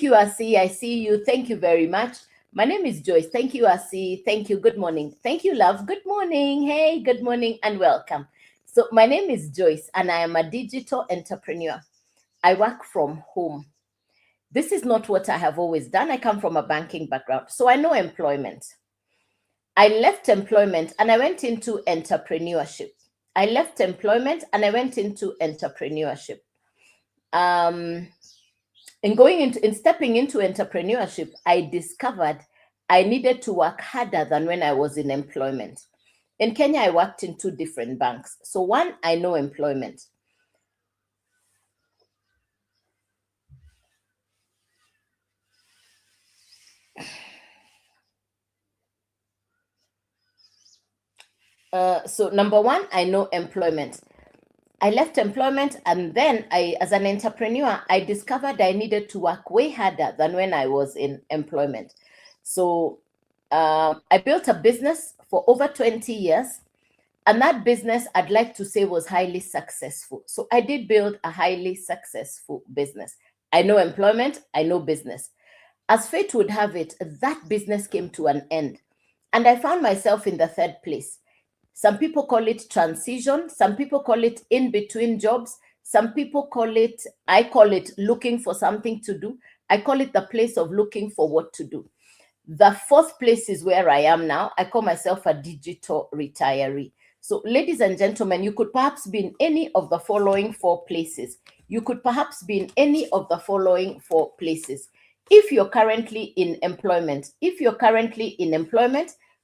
Thank you, Asi. I see you. Thank you very much. My name is Joyce. Thank you, Asi. Thank you. Good morning. Thank you, love. Good morning. Hey, good morning and welcome. So, my name is Joyce and I am a digital entrepreneur. I work from home. This is not what I have always done. I come from a banking background, so I know employment. I left employment and I went into entrepreneurship. I left employment and I went into entrepreneurship. Um, in stepping into entrepreneurship, I discovered I needed to work harder than when I was in employment. In Kenya, I worked in two different banks. So one, I know employment. So number one, I know employment. I left employment and then as an entrepreneur, I discovered I needed to work way harder than when I was in employment. So I built a business for over 20 years. And that business, I'd like to say, was highly successful. So I did build a highly successful business. I know employment, I know business. As fate would have it, that business came to an end. And I found myself in the third place. Some people call it transition. Some people call it in between jobs. Some people I call it looking for something to do. I call it the place of looking for what to do. The fourth place is where I am now. I call myself a digital retiree. So, ladies and gentlemen, you could perhaps be in any of the following four places. You could perhaps be in any of the following four places. If you're currently in employment,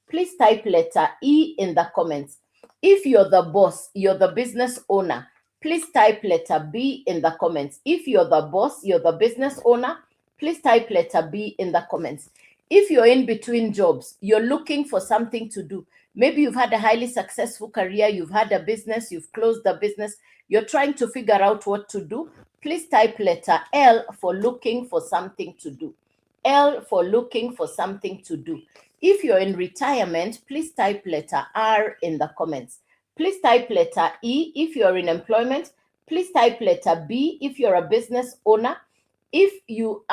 please type letter E in the comments. If you're the boss, you're the business owner, please type letter B in the comments. If you're the boss, you're the business owner, please type letter B in the comments. If you're in between jobs, you're looking for something to do. Maybe you've had a highly successful career, you've had a business, you've closed the business, you're trying to figure out what to do. Please type letter L for looking for something to do. L for looking for something to do. If you're in retirement, please type letter R in the comments. Please type letter E if you're in employment. Please type letter B if you're a business owner. If you're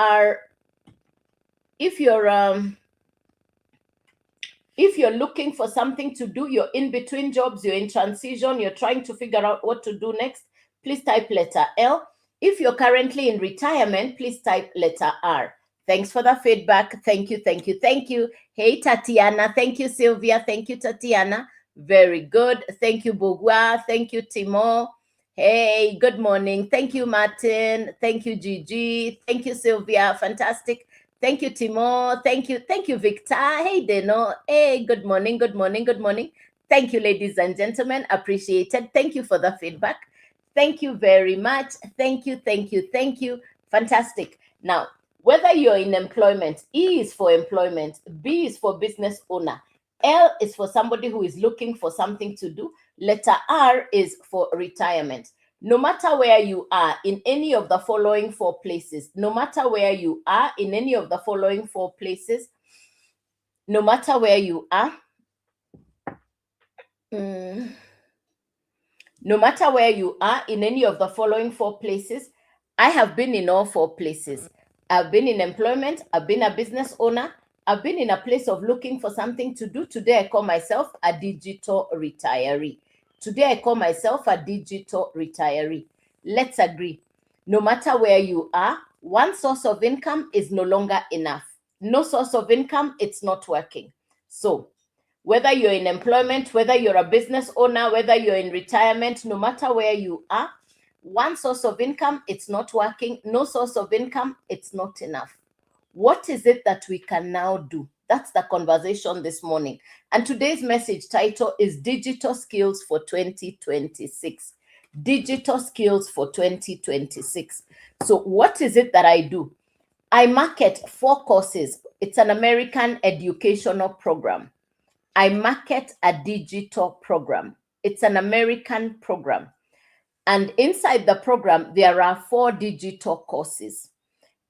looking for something to do, you're in between jobs, you're in transition, you're trying to figure out what to do next, please type letter L. If you're currently in retirement, please type letter R. Thanks for the feedback. Thank you, thank you, thank you. Hey, Tatiana. Thank you, Sylvia. Thank you, Tatiana. Very good. Thank you, Bogua. Thank you, Timo. Hey, good morning. Thank you, Martin. Thank you, Gigi. Thank you, Sylvia. Fantastic. Thank you, Timo. Thank you, Victor. Hey, Deno. Hey, good morning, good morning, good morning. Thank you, ladies and gentlemen. Appreciated. Thank you for the feedback. Thank you very much. Thank you, thank you, thank you. Fantastic. Now, whether you're in employment, E is for employment, B is for business owner, L is for somebody who is looking for something to do, letter R is for retirement. No matter where you are in any of the following four places, no matter where you are in any of the following four places, no matter where you are, no matter where you are in any of the following four places, I have been in all four places. I've been in employment, I've been a business owner, I've been in a place of looking for something to do. Today, I call myself a digital retiree. Today, I call myself a digital retiree. Let's agree. No matter where you are, one source of income is no longer enough. No source of income, it's not working. So, whether you're in employment, whether you're a business owner, whether you're in retirement, no matter where you are, one source of income, it's not working. No source of income, it's not enough. What is it that we can now do? That's the conversation this morning. And today's message title is Digital Skills for 2026. Digital Skills for 2026. So what is it that I do? I market 4 courses. It's an American educational program. I market a digital program. It's an American program. And inside the program, there are 4 digital courses.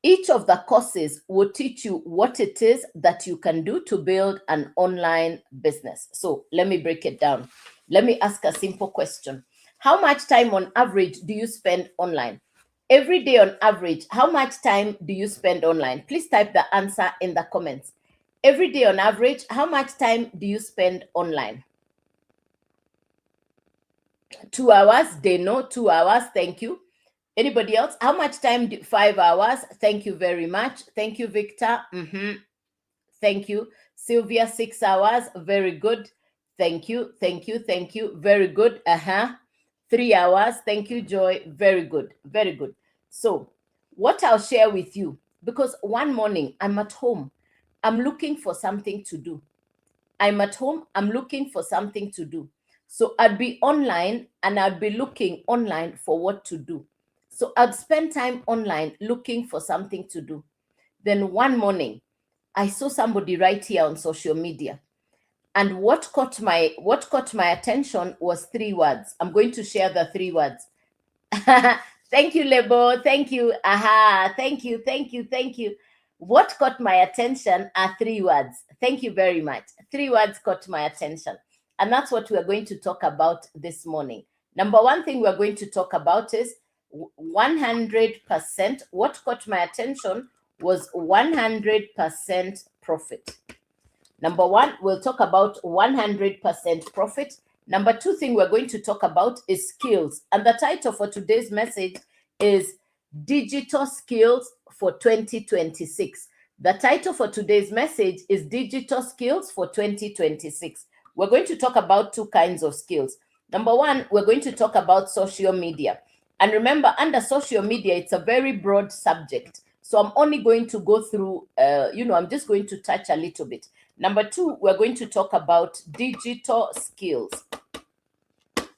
Each of the courses will teach you what it is that you can do to build an online business. So let me break it down. Let me ask a simple question. How much time on average do you spend online? Every day on average, how much time do you spend online? Please type the answer in the comments. Every day on average, how much time do you spend online? 2 hours? They know 2 hours. Thank you. Anybody else? How much time? 5 hours. Thank you very much. Thank you, Victor. Thank you. Sylvia, 6 hours. Very good. Thank you. Thank you. Thank you. Very good. 3 hours. Thank you, Joy. Very good. Very good. So, what I'll share with you, because one morning I'm at home, I'm looking for something to do. I'm at home, I'm looking for something to do. So I'd be online and I'd be looking online for what to do. So I'd spend time online looking for something to do. Then one morning, I saw somebody right here on social media. And what caught my attention was 3 words. I'm going to share the 3 words. Thank you, Lebo. Thank you. Thank you. Thank you. Thank you. What caught my attention are 3 words. Thank you very much. 3 words caught my attention. And that's what we're going to talk about this morning. Number one thing we're going to talk about is 100%. What caught my attention was 100% profit. Number one, we'll talk about 100% profit. Number two thing we're going to talk about is skills. And the title for today's message is Digital Skills for 2026. The title for today's message is Digital Skills for 2026. We're going to talk about 2 kinds of skills. Number one, we're going to talk about social media. And remember, under social media, it's a very broad subject. So I'm only going to go through, I'm just going to touch a little bit. Number two, we're going to talk about digital skills.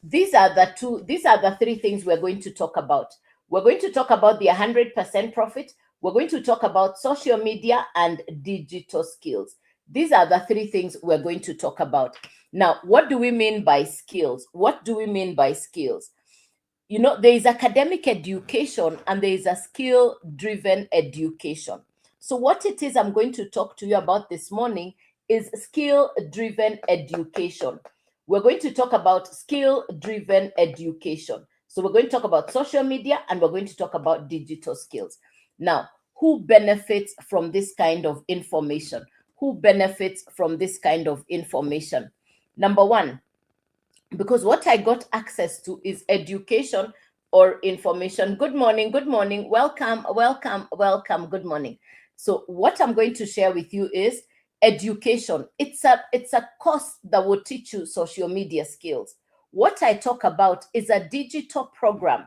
These are the 3 things we're going to talk about. We're going to talk about the 100% profit. We're going to talk about social media and digital skills. These are the 3 things we're going to talk about. Now, what do we mean by skills? What do we mean by skills? There is academic education and there is a skill-driven education. So what it is I'm going to talk to you about this morning is skill-driven education. We're going to talk about skill-driven education. So we're going to talk about social media and we're going to talk about digital skills. Now, who benefits from this kind of information? Who benefits from this kind of information? Number one, because what I got access to is education or information. Good morning, good morning. Welcome, welcome, welcome. Good morning. So what I'm going to share with you is education. It's a course that will teach you social media skills. What I talk about is a digital program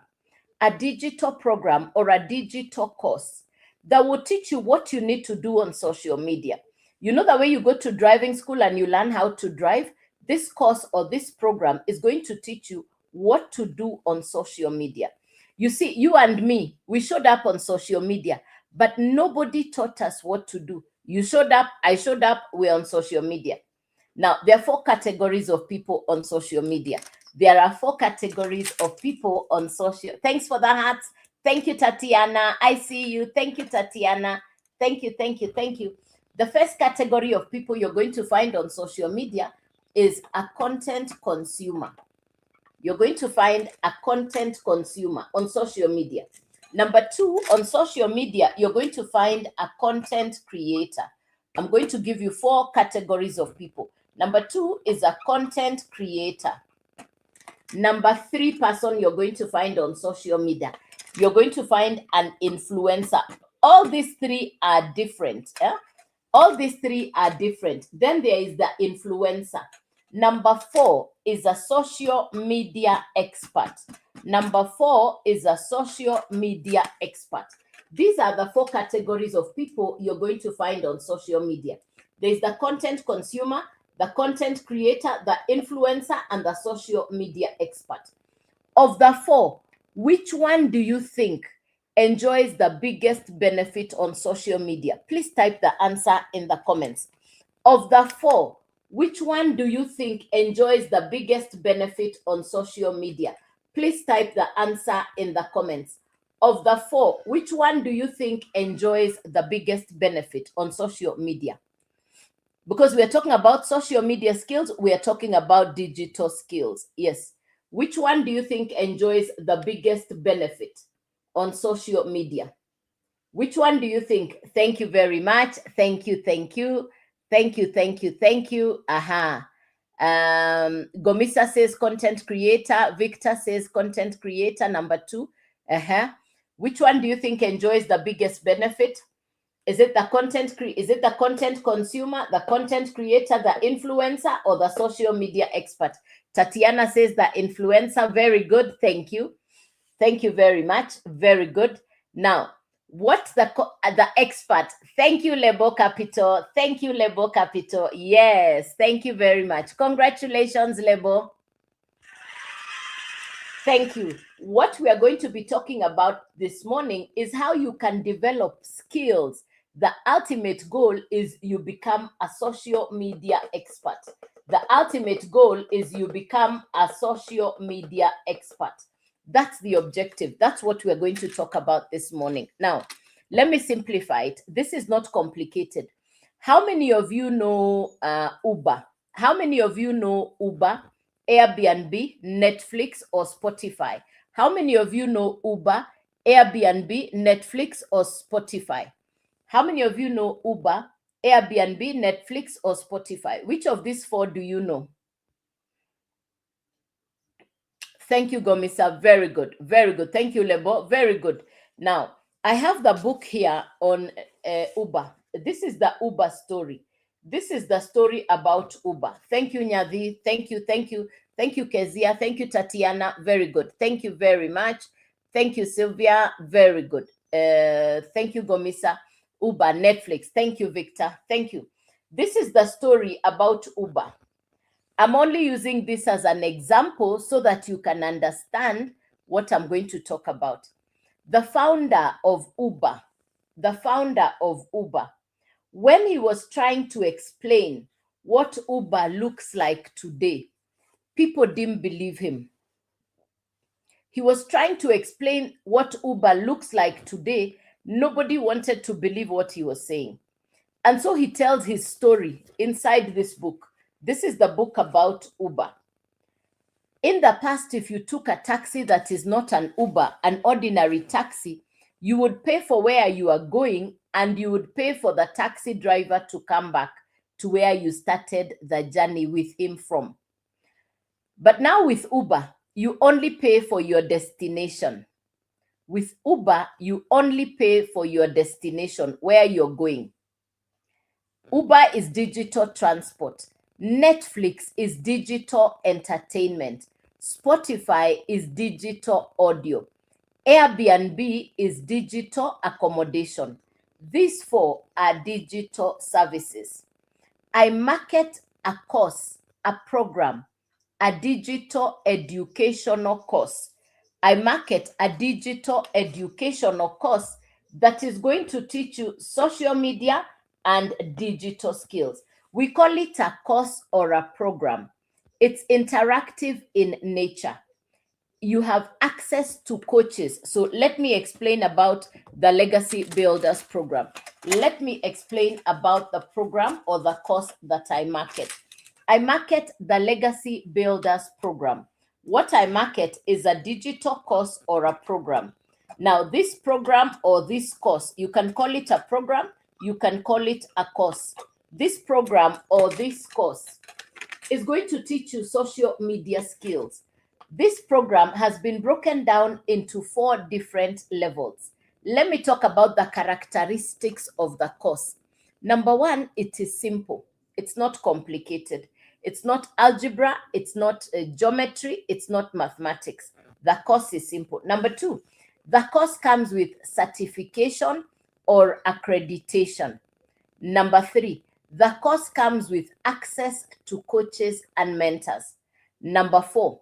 or a digital course that will teach you what you need to do on social media. You know the way you go to driving school and you learn how to drive? This course or this program is going to teach you what to do on social media. You see, you and me, we showed up on social media, but nobody taught us what to do. You showed up, I showed up, we're on social media. Now, there are 4 categories of people on social media. There are 4 categories of people on social. Thanks for the hearts. Thank you, Tatiana. I see you. Thank you, Tatiana. Thank you, thank you, thank you. The first category of people you're going to find on social media is a content consumer. You're going to find a content consumer on social media. Number 2, on social media, you're going to find a content creator. I'm going to give you 4 categories of people. Number 2 is a content creator. Number 3 person you're going to find on social media, you're going to find an influencer. All these 3 are different. All these 3 are different. Then there is the influencer. Number 4 is a social media expert. Number 4 is a social media expert. These are the 4 categories of people you're going to find on social media. There's the content consumer, the content creator, the influencer, and the social media expert. Of the 4, which one do you think enjoys the biggest benefit on social media? Please type the answer in the comments. Of the 4, which one do you think enjoys the biggest benefit on social media? Please type the answer in the comments. Of the 4, which one do you think enjoys the biggest benefit on social media? Because we are talking about social media skills, we are talking about digital skills. Yes. Which one do you think enjoys the biggest benefit on social media? Which one do you think? Thank you very much. Thank you, thank you. Thank you, thank you, thank you. Aha. Gomisa says content creator. Victor says content creator, number 2. Which one do you think enjoys the biggest benefit? Is it the content consumer, the content creator, the influencer, or the social media expert? Tatiana says the influencer. Very good. Thank you. Thank you very much. Very good. Now, what's the expert? Thank you, Lebo Capital. Thank you, Lebo Capital. Yes, thank you very much. Congratulations, Lebo. Thank you. What we are going to be talking about this morning is how you can develop skills. The ultimate goal is you become a social media expert. The ultimate goal is you become a social media expert. That's the objective. That's what we're going to talk about this morning. Now, let me simplify it. This is not complicated. How many of you know Uber? How many of you know Uber, Airbnb, Netflix, or Spotify? How many of you know Uber, Airbnb, Netflix, or Spotify? How many of you know Uber, Airbnb, Netflix, or Spotify? Which of these 4 do you know? Thank you, Gomisa. Very good. Very good. Thank you, Lebo. Very good. Now, I have the book here on Uber. This is the Uber story. This is the story about Uber. Thank you, Nyadi. Thank you. Thank you. Thank you, Kezia. Thank you, Tatiana. Very good. Thank you very much. Thank you, Sylvia. Very good. Thank you, Gomisa. Uber, Netflix. Thank you, Victor. Thank you. This is the story about Uber. I'm only using this as an example so that you can understand what I'm going to talk about. The founder of Uber, when he was trying to explain what Uber looks like today, people didn't believe him. He was trying to explain what Uber looks like today. Nobody wanted to believe what he was saying. And so he tells his story inside this book. This is the book about Uber. In the past, if you took a taxi that is not an Uber, an ordinary taxi, you would pay for where you are going and you would pay for the taxi driver to come back to where you started the journey with him from. But now with Uber, you only pay for your destination. With Uber, you only pay for your destination, where you're going. Uber is digital transport. Netflix is digital entertainment. Spotify is digital audio. Airbnb is digital accommodation. These 4 are digital services. I market a course, a program, a digital educational course. I market a digital educational course that is going to teach you social media and digital skills. We call it a course or a program. It's interactive in nature. You have access to coaches. So let me explain about the Legacy Builders program. Let me explain about the program or the course that I market. I market the Legacy Builders program. What I market is a digital course or a program. Now, this program or this course, you can call it a program, you can call it a course. This program or this course is going to teach you social media skills. This program has been broken down into 4 different levels. Let me talk about the characteristics of the course. Number 1, it is simple. It's not complicated. It's not algebra. It's not geometry. It's not mathematics. The course is simple. Number 2, the course comes with certification or accreditation. Number 3, the course comes with access to coaches and mentors. Number 4,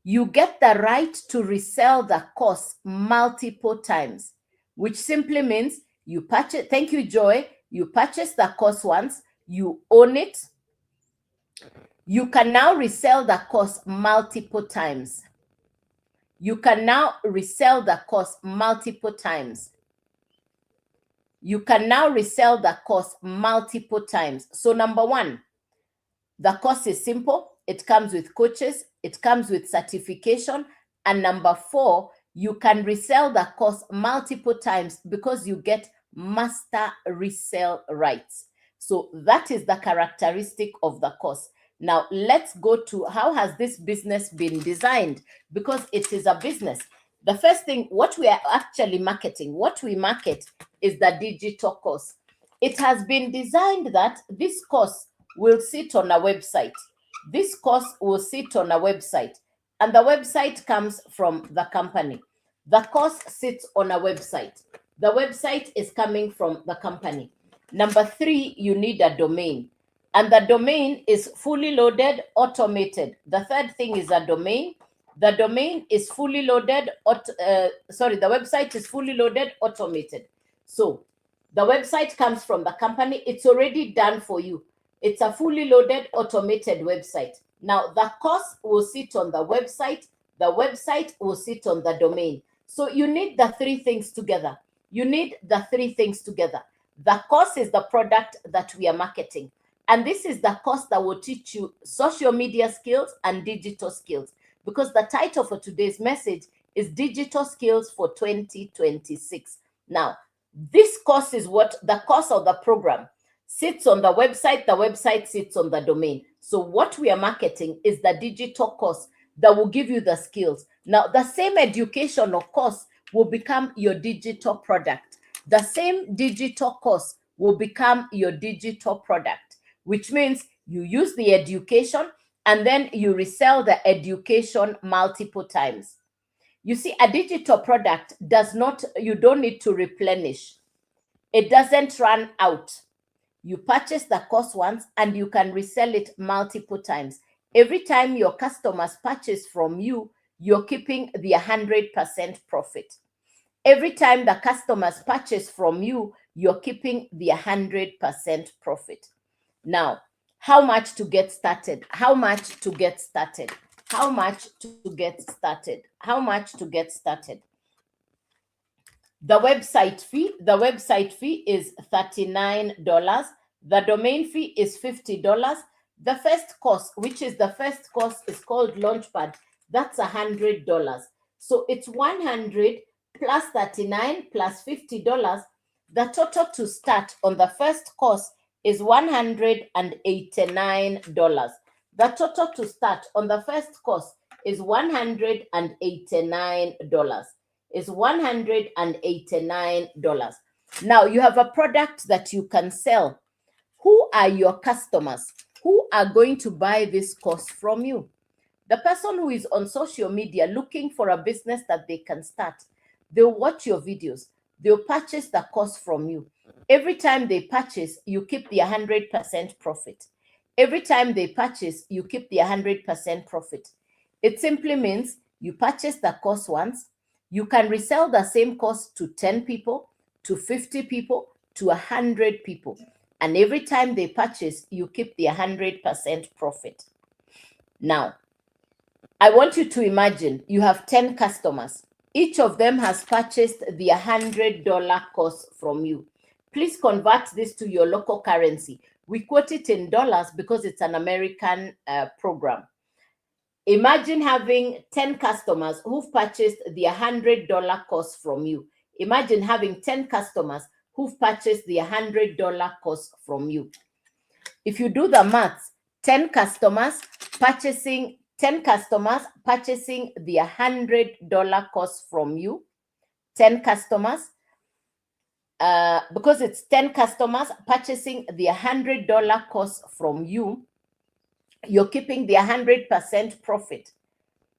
you get the right to resell the course multiple times, which simply means you purchase, thank you, Joy, you purchase the course once, you own it. You can now resell the course multiple times. You can now resell the course multiple times. You can now resell the course multiple times. So number 1, the course is simple. It comes with coaches. It comes with certification. And number 4, you can resell the course multiple times because you get master resale rights. So that is the characteristic of the course. Now let's go to how has this business been designed, because it is a business. The first thing, what we are actually marketing, what we market is the digital course. It has been designed that this course will sit on a website. This course will sit on a website, and the website comes from the company. The course sits on a website. The website is coming from the company. Number 3, you need a domain, and the domain is fully loaded, automated. The third thing is a domain. The domain is fully loaded, the website is fully loaded, automated. So the website comes from the company. It's already done for you. It's a fully loaded, automated website. Now the course will sit on the website. The website will sit on the domain. So you need the 3 things together. You need the 3 things together. The course is the product that we are marketing. And this is the course that will teach you social media skills and digital skills, because the title for today's message is Digital Skills for 2026. Now, this course is what the course of the program sits on the website sits on the domain. So what we are marketing is the digital course that will give you the skills. Now, the same educational course will become your digital product. The same digital course will become your digital product, which means you use the education and then you resell the education multiple times. You see, a digital product you don't need to replenish. It doesn't run out. You purchase the course once and you can resell it multiple times. Every time your customers purchase from you, you're keeping the 100% profit. Every time the customers purchase from you, you're keeping the 100% profit. Now, how much to get started? How much to get started? How much to get started? How much to get started? The website fee is $39. The domain fee is $50. The first course, which is the first course, is called Launchpad. That's $100. So it's 100 plus 39 plus $50. The total to start on the first course is $189. The total to start on the first course is $189. Is $189. Now you have a product that you can sell. Who are your customers? Who are going to buy this course from you? The person who is on social media looking for a business that they can start. They'll watch your videos. They'll purchase the course from you. Every time they purchase, you keep the 100% profit. Every time they purchase, you keep the 100% profit. It simply means you purchase the course once. You can resell the same course to 10 people, to 50 people, to 100 people. And every time they purchase, you keep the 100% profit. Now, I want you to imagine you have 10 customers. Each of them has purchased the $100 course from you. Please convert this to your local currency. We quote it in dollars because it's an American program. Imagine having 10 customers who've purchased the $100 course from you. Imagine having 10 customers who've purchased the $100 course from you. If you do the maths, 10 customers purchasing the $100 course from you, 10 customers, because it's 10 customers purchasing the $100 course from you, you're keeping the 100% profit.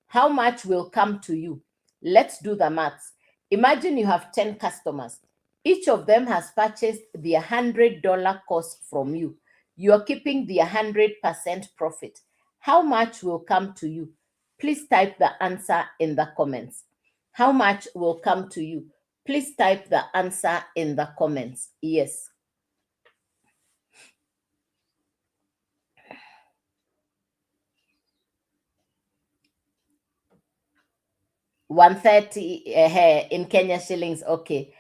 How much will come to you? Let's do the maths. Imagine you have 10 customers. Each of them has purchased the $100 course from you. You're keeping the 100% profit. How much will come to you? Please type the answer in the comments. How much will come to you? Please type the answer in the comments. Yes. $130 in Kenya shillings. Okay.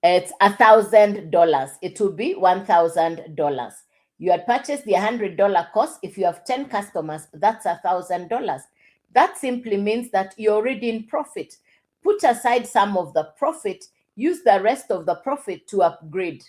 It's $1,000. It will be $1,000. You had purchased the $100 course. If you have 10 customers, that's $1,000. That simply means that you're already in profit. Put aside some of the profit, use the rest of the profit to upgrade.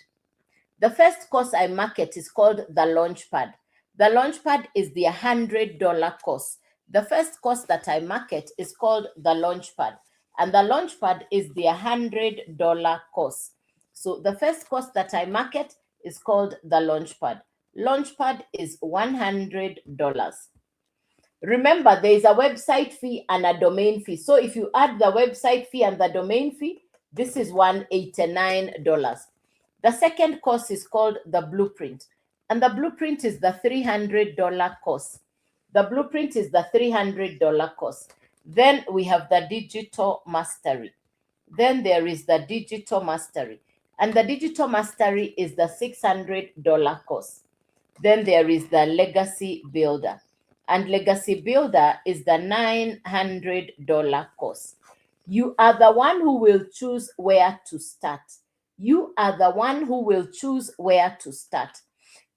The first course I market is called the Launchpad. The Launchpad is the $100 course. The first course that I market is called the Launchpad, and the Launchpad is the $100 course. So the first course that I market is called the Launchpad. Launchpad is $100. Remember, there is a website fee and a domain fee. So if you add the website fee and the domain fee, this is $189. The second course is called the Blueprint, and the Blueprint is the $300 course. The Blueprint is the $300 course. Then we have the Digital Mastery. Then there is the Digital Mastery, and the Digital Mastery is the $600 course. Then there is the Legacy Builder, and Legacy Builder is the $900 course. You are the one who will choose where to start. You are the one who will choose where to start.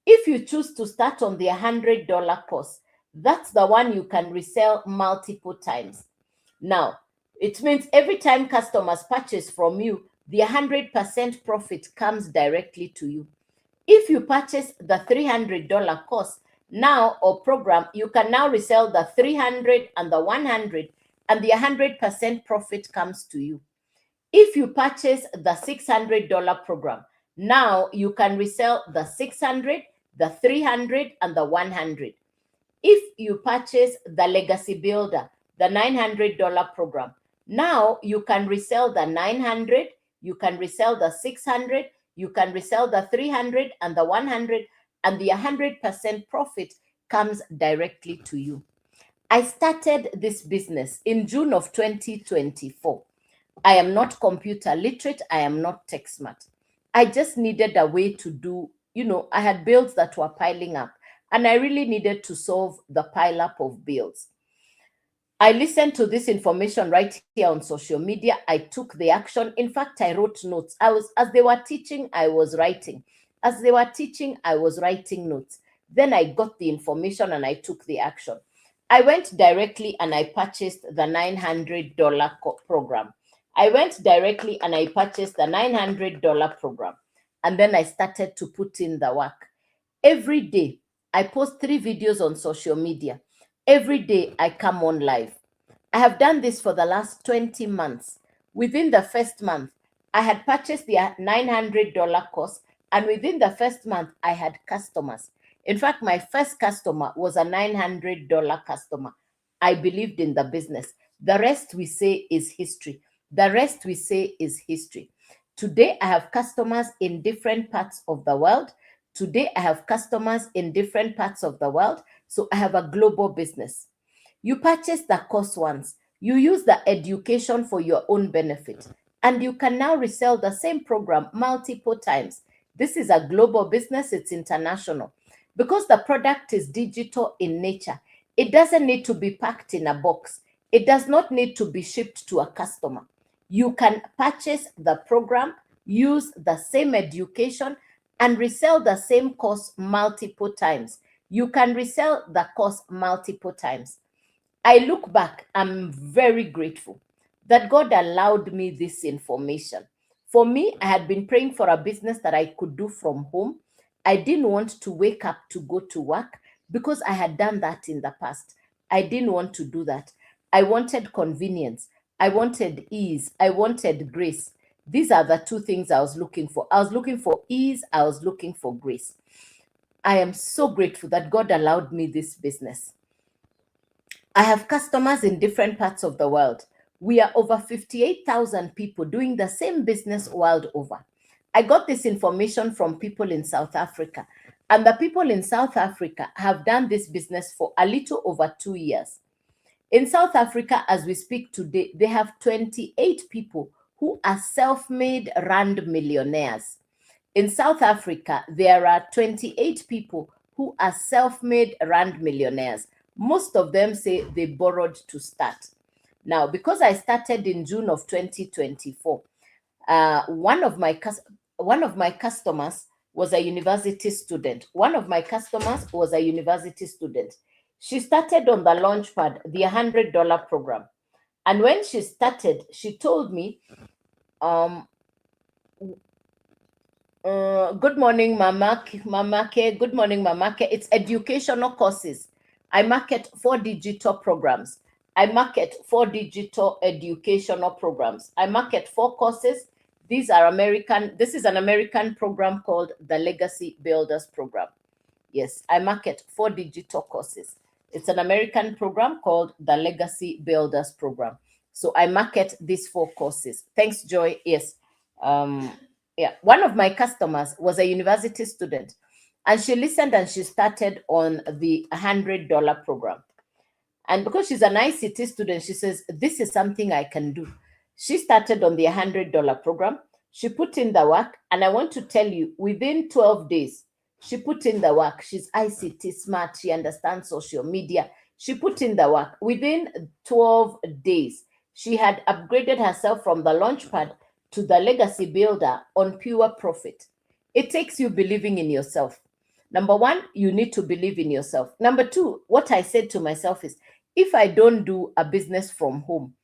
If you choose to start on the $100 course, that's the one you can resell multiple times. Now, it means every time customers purchase from you, the 100% profit comes directly to you. If you purchase the $300 course now or program, you can now resell the 300 and the 100, and the 100% profit comes to you. If you purchase the $600 program, now you can resell the 600, the 300, and the 100. If you purchase the Legacy Builder, the $900 program, now you can resell the 900, you can resell the 600, you can resell the 300 and the 100, and the 100% profit comes directly to you. I started this business in June of 2024. I am not computer literate. I am not tech smart. I just needed a way to do, I had bills that were piling up, and I really needed to solve the pile up of bills. I listened to this information right here on social media. I took the action. In fact, I wrote notes. As they were teaching, I was writing. As they were teaching, I was writing notes. Then I got the information and I took the action. I went directly and I purchased the $900 program. I went directly and I purchased the $900 program. And then I started to put in the work. Every day, I post 3 videos on social media. Every day, I come on live. I have done this for the last 20 months. Within the first month, I had purchased the $900 course, and within the first month, I had customers. In fact, my first customer was a $900 customer. I believed in the business. The rest we say is history. The rest we say is history. Today, I have customers in different parts of the world. Today, I have customers in different parts of the world. So I have a global business. You purchase the course once. You use the education for your own benefit. And you can now resell the same program multiple times. This is a global business. It's international. Because the product is digital in nature, it doesn't need to be packed in a box. It does not need to be shipped to a customer. You can purchase the program, use the same education, and resell the same course multiple times. You can resell the course multiple times. I look back, I'm very grateful that God allowed me this information. For me, I had been praying for a business that I could do from home. I didn't want to wake up to go to work because I had done that in the past. I didn't want to do that. I wanted convenience. I wanted ease. I wanted grace. These are the 2 things I was looking for. I was looking for ease. I was looking for grace. I am so grateful that God allowed me this business. I have customers in different parts of the world. We are over 58,000 people doing the same business world over. I got this information from people in South Africa, and the people in South Africa have done this business for a little over 2 years. In South Africa, as we speak today, they have 28 people who are self-made rand millionaires. In South Africa, there are 28 people who are self-made rand millionaires. Most of them say they borrowed to start. Now, because I started in June of 2024, one of my customers was a university student. One of my customers was a university student. She started on the Launchpad, the $100 program. And when she started, she told me, um, good morning, Mama K. Good morning, Mama K. It's educational courses. I market 4 digital programs. I market 4 digital educational programs. I market 4 courses. These are American. This is an American program called the Legacy Builders Program. Yes, I market 4 digital courses. It's an American program called the Legacy Builders Program. So I market these 4 courses. Thanks, Joy. Yes. Yeah, one of my customers was a university student, and she listened and she started on the $100 program. And because she's an ICT student, she says, this is something I can do. She started on the $100 program. She put in the work, and I want to tell you, within 12 days, she put in the work. She's ICT smart. She understands social media. She put in the work. Within 12 days, she had upgraded herself from the Launchpad to the Legacy Builder on pure profit. It takes you believing in yourself. Number one, you need to believe in yourself. Number two, what I said to myself is, if I don't do a business from home,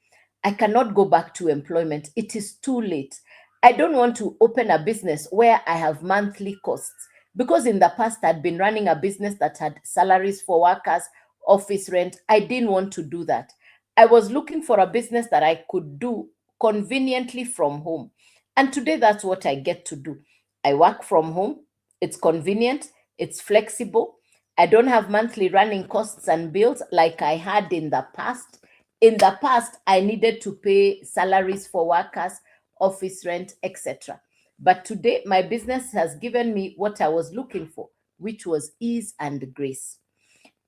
I cannot go back to employment. It is too late. I don't want to open a business where I have monthly costs, because in the past I'd been running a business that had salaries for workers, office rent. I didn't want to do that. I was looking for a business that I could do conveniently from home. And today that's what I get to do. I work from home. It's convenient, it's flexible. I don't have monthly running costs and bills like I had in the past. In the past, I needed to pay salaries for workers, office rent, etc. But today, my business has given me what I was looking for, which was ease and grace.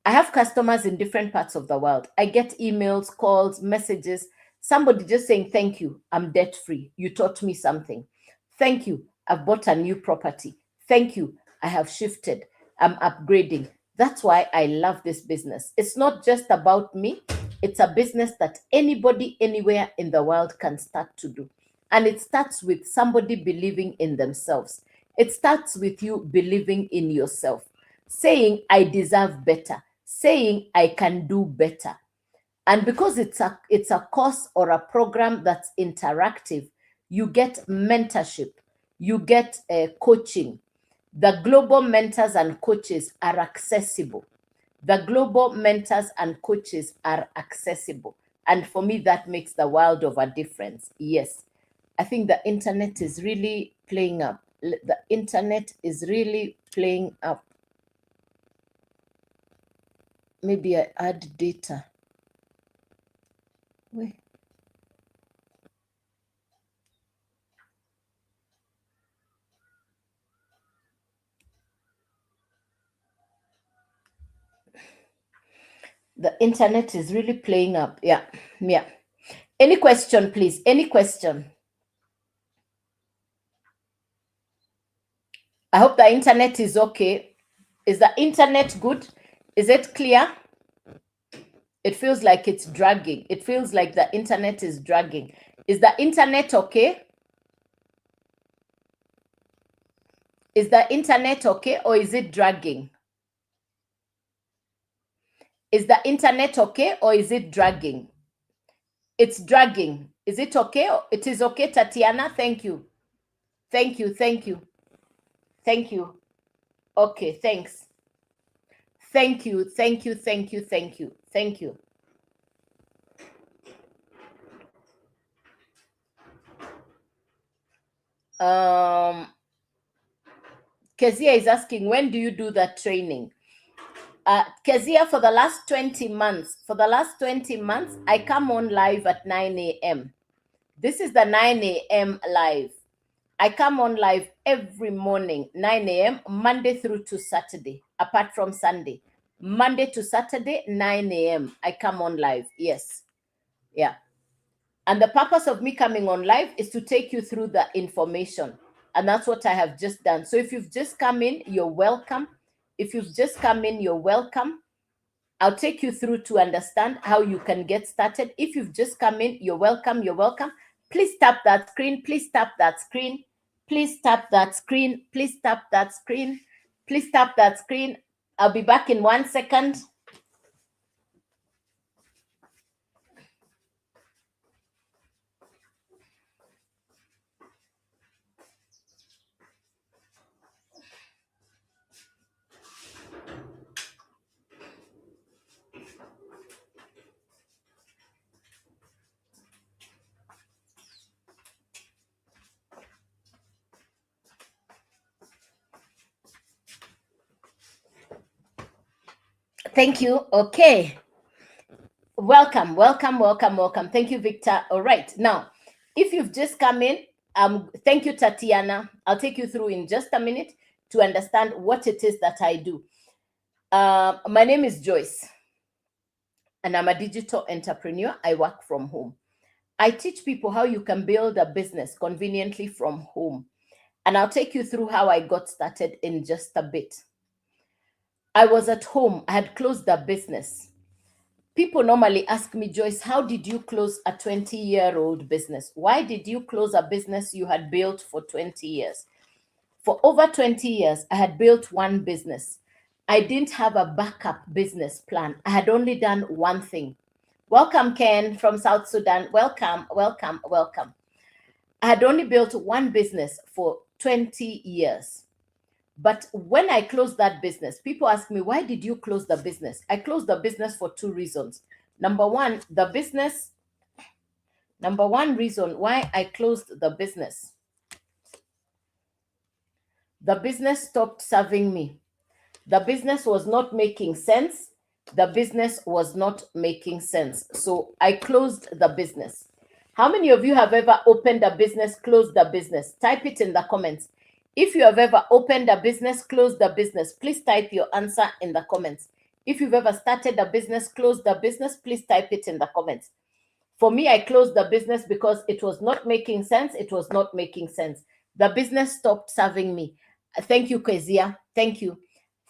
I have customers in different parts of the world. I get emails, calls, messages, somebody just saying, thank you, I'm debt free. You taught me something. Thank you, I've bought a new property. Thank you, I have shifted. I'm upgrading. That's why I love this business. It's not just about me, it's a business that anybody, anywhere in the world can start to do. And it starts with somebody believing in themselves. It starts with you believing in yourself, saying, I deserve better, saying, I can do better. And because it's a course or a program that's interactive, you get mentorship, you get coaching. The global mentors and coaches are accessible. The global mentors and coaches are accessible. And for me, that makes the world of a difference. Yes, I think the internet is really playing up. The internet is really playing up. Maybe I add data. Wait. The internet is really playing up. Yeah. Yeah. Any question, please? Any question? I hope the internet is okay. Is the internet good? Is it clear? It feels like it's dragging. It feels like the internet is dragging. Is the internet okay? Is the internet okay, or is it dragging? Is the internet okay, or is it dragging? It's dragging. Is it okay? It is okay, Tatiana. Thank you. Thank you. Thank you. Thank you. Okay, thanks. Thank you. Thank you. Thank you. Thank you. Thank you. Kezia is asking, when do you do that training? Kezia, for the last 20 months, I come on live at 9 a.m. This is the 9 a.m. live. I come on live every morning, 9 a.m., Monday through to Saturday, apart from Sunday. Monday to Saturday, 9 a.m. I come on live. Yes. Yeah. And the purpose of me coming on live is to take you through the information. And that's what I have just done. So if you've just come in, you're welcome. If you've just come in, you're welcome. I'll take you through to understand how you can get started. If you've just come in, you're welcome. You're welcome. Please tap that screen. Please tap that screen. Please tap that screen. Please tap that screen. Please tap that screen. I'll be back in 1 second. Thank you. Okay. Welcome, welcome, welcome, welcome. Thank you, Victor. All right. Now, if you've just come in, thank you, Tatiana. I'll take you through in just a minute to understand what it is that I do. My name is Joyce, and I'm a digital entrepreneur. I work from home. I teach people how you can build a business conveniently from home. And I'll take you through how I got started in just a bit. I was at home, I had closed the business. People normally ask me, Joyce, how did you close a 20-year-old business? Why did you close a business you had built for 20 years? For over 20 years, I had built one business. I didn't have a backup business plan. I had only done one thing. Welcome, Ken from South Sudan. Welcome, welcome, welcome. I had only built one business for 20 years. But when I closed that business, people ask me, why did you close the business? I closed the business for two reasons. Number one reason why I closed the business stopped serving me. The business was not making sense. The business was not making sense. So I closed the business. How many of you have ever opened a business, closed the business? Type it in the comments. If you have ever opened a business, closed the business, please type your answer in the comments. If you've ever started a business, closed the business, please type it in the comments. For me, I closed the business because it was not making sense. It was not making sense. The business stopped serving me. Thank you, Kezia. Thank you.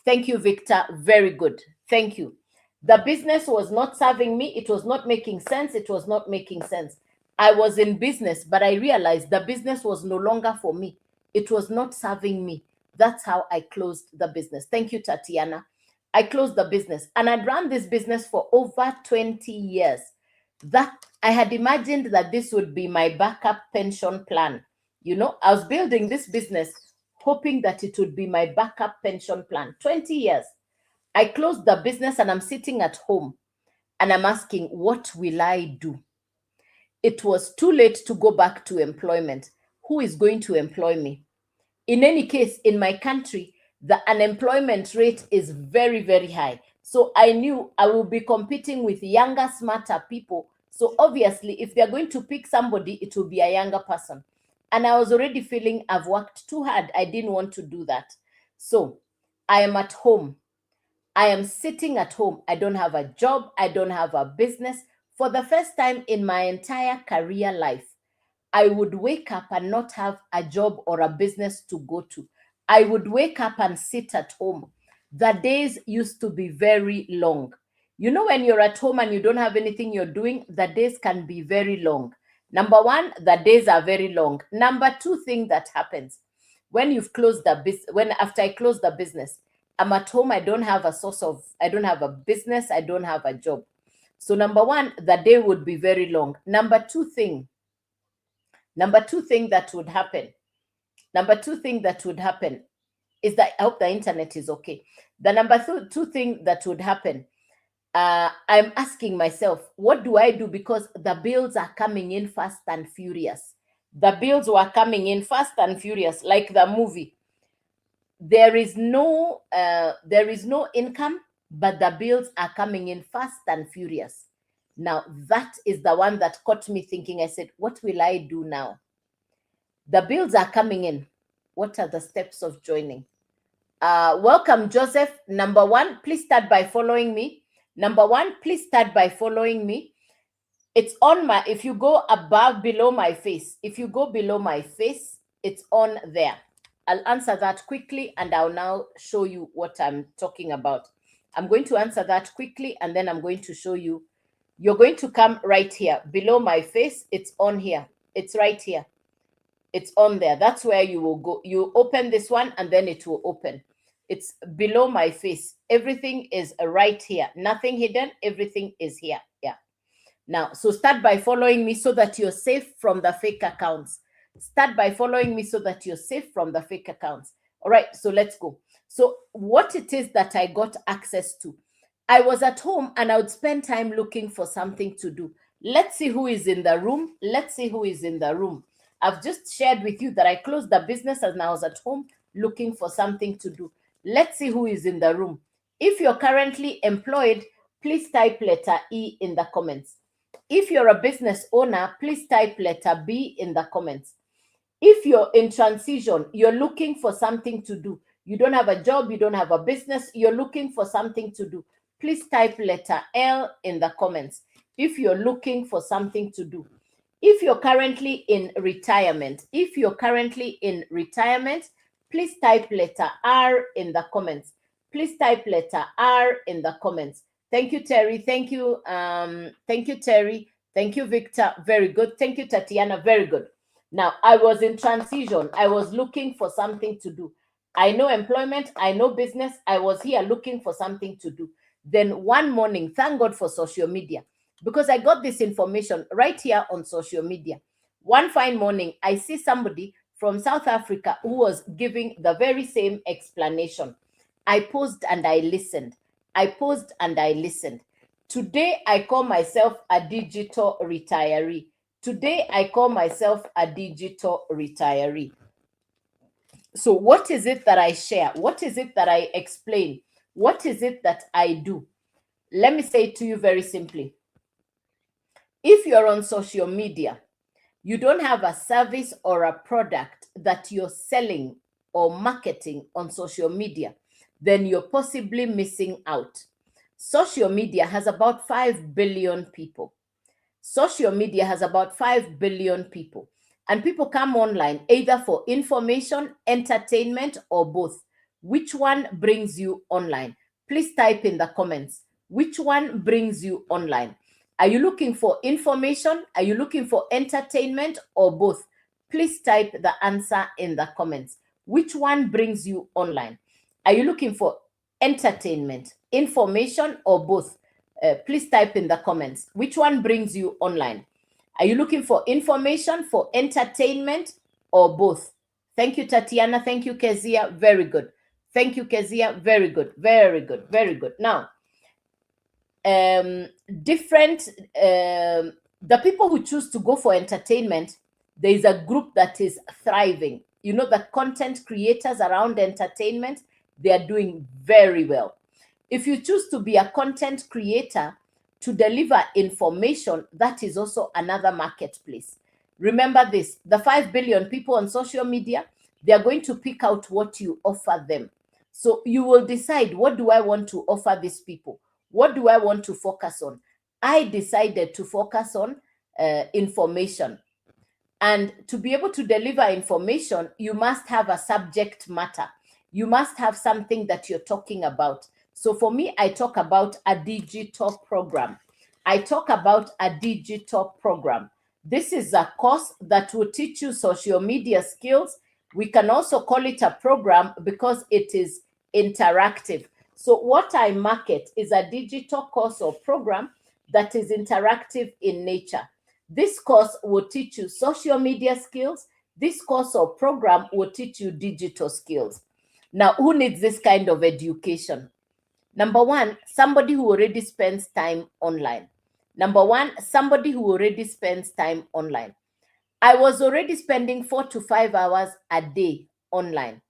Thank you, Victor. Very good. Thank you. The business was not serving me. It was not making sense. It was not making sense. I was in business, but I realized the business was no longer for me. It was not serving me. That's how I closed the business. Thank you, Tatiana. I closed the business, and I'd run this business for over 20 years. That I had imagined that this would be my backup pension plan. You know, I was building this business hoping that it would be my backup pension plan. 20 years. I closed the business and I'm sitting at home and I'm asking, what will I do? It was too late to go back to employment. Who is going to employ me? In any case, in my country, the unemployment rate is very, very high. So I knew I will be competing with younger, smarter people. So obviously, if they're going to pick somebody, it will be a younger person. And I was already feeling I've worked too hard. I didn't want to do that. So I am at home. I am sitting at home. I don't have a job. I don't have a business. For the first time in my entire career life, I would wake up and not have a job or a business to go to. I would wake up and sit at home. The days used to be very long. You know, when you're at home and you don't have anything you're doing, the days can be very long. Number one, the days are very long. Number two thing that happens when you've closed the business, after I close the business, I'm at home, I don't have a business, I don't have a job. So number one, the day would be very long. Number two thing that would happen is that, I hope the internet is okay. The number two thing that would happen, I'm asking myself, what do I do? Because the bills are coming in fast and furious. The bills were coming in fast and furious, like the movie. There is no income, but the bills are coming in fast and furious. Now, that is the one that caught me thinking. I said, what will I do now? The bills are coming in. What are the steps of joining? Welcome, Joseph. Number one, please start by following me. It's on my, if you go below my face, it's on there. I'll answer that quickly and I'll now show you what I'm talking about. I'm going to answer that quickly and then I'm going to show you. You're going to come right here below my face. It's on here. It's right here. It's on there. That's where you will go. You open this one and then it will open. It's below my face. Everything is right here. Nothing hidden. Everything is here. Yeah. Now, so start by following me so that you're safe from the fake accounts. Start by following me so that you're safe from the fake accounts. All right, so let's go. So what it is that I got access to. I was at home and I would spend time looking for something to do. Let's see who is in the room. I've just shared with you that I closed the business and I was at home looking for something to do. Let's see who is in the room. If you're currently employed, please type letter E in the comments. If you're a business owner, please type letter B in the comments. If you're in transition, you're looking for something to do, you don't have a job, you don't have a business, you're looking for something to do, please type letter L in the comments. If you're looking for something to do. If you're currently in retirement, please type letter R in the comments. Please type letter R in the comments. Thank you, Terry. Thank you, Terry. Thank you, Victor. Very good. Thank you, Tatiana. Very good. Now, I was in transition. I was looking for something to do. I know employment. I know business. I was here looking for something to do. Then one morning, thank God for social media, because I got this information right here on social media. One fine morning, I see somebody from South Africa who was giving the very same explanation. I paused and I listened. Today, I call myself a digital retiree. So what is it that I share? What is it that I explain? What is it that I do? Let me say it to you very simply. If you're on social media, you don't have a service or a product that you're selling or marketing on social media, then you're possibly missing out. Social media has about 5 billion people. And people come online either for information, entertainment, or both. Which one brings you online? Please type in the comments. Which one brings you online? Are you looking for information? Are you looking for entertainment, or both? Please type the answer in the comments. Which one brings you online? Are you looking for entertainment, information, or both? Please type in the comments. Which one brings you online? Are you looking for information, for entertainment, or both? Thank you, Tatiana. Thank you, Kezia. Very good. Thank you, Kezia. Very good. Very good. Very good. Now, the people who choose to go for entertainment, there is a group that is thriving. You know, the content creators around entertainment, they are doing very well. If you choose to be a content creator to deliver information, that is also another marketplace. Remember this, the 5 billion people on social media, they are going to pick out what you offer them. So you will decide, what do I want to offer these people? What do I want to focus on? I decided to focus on information. And to be able to deliver information, you must have a subject matter. You must have something that you're talking about. So for me, I talk about a digital program. This is a course that will teach you social media skills. We can also call it a program because it is interactive. So what I market is a digital course or program that is interactive in nature. This course will teach you social media skills. This course or program will teach you digital skills. Now, who needs this kind of education? Number one, somebody who already spends time online. I was already spending 4 to 5 hours a day online.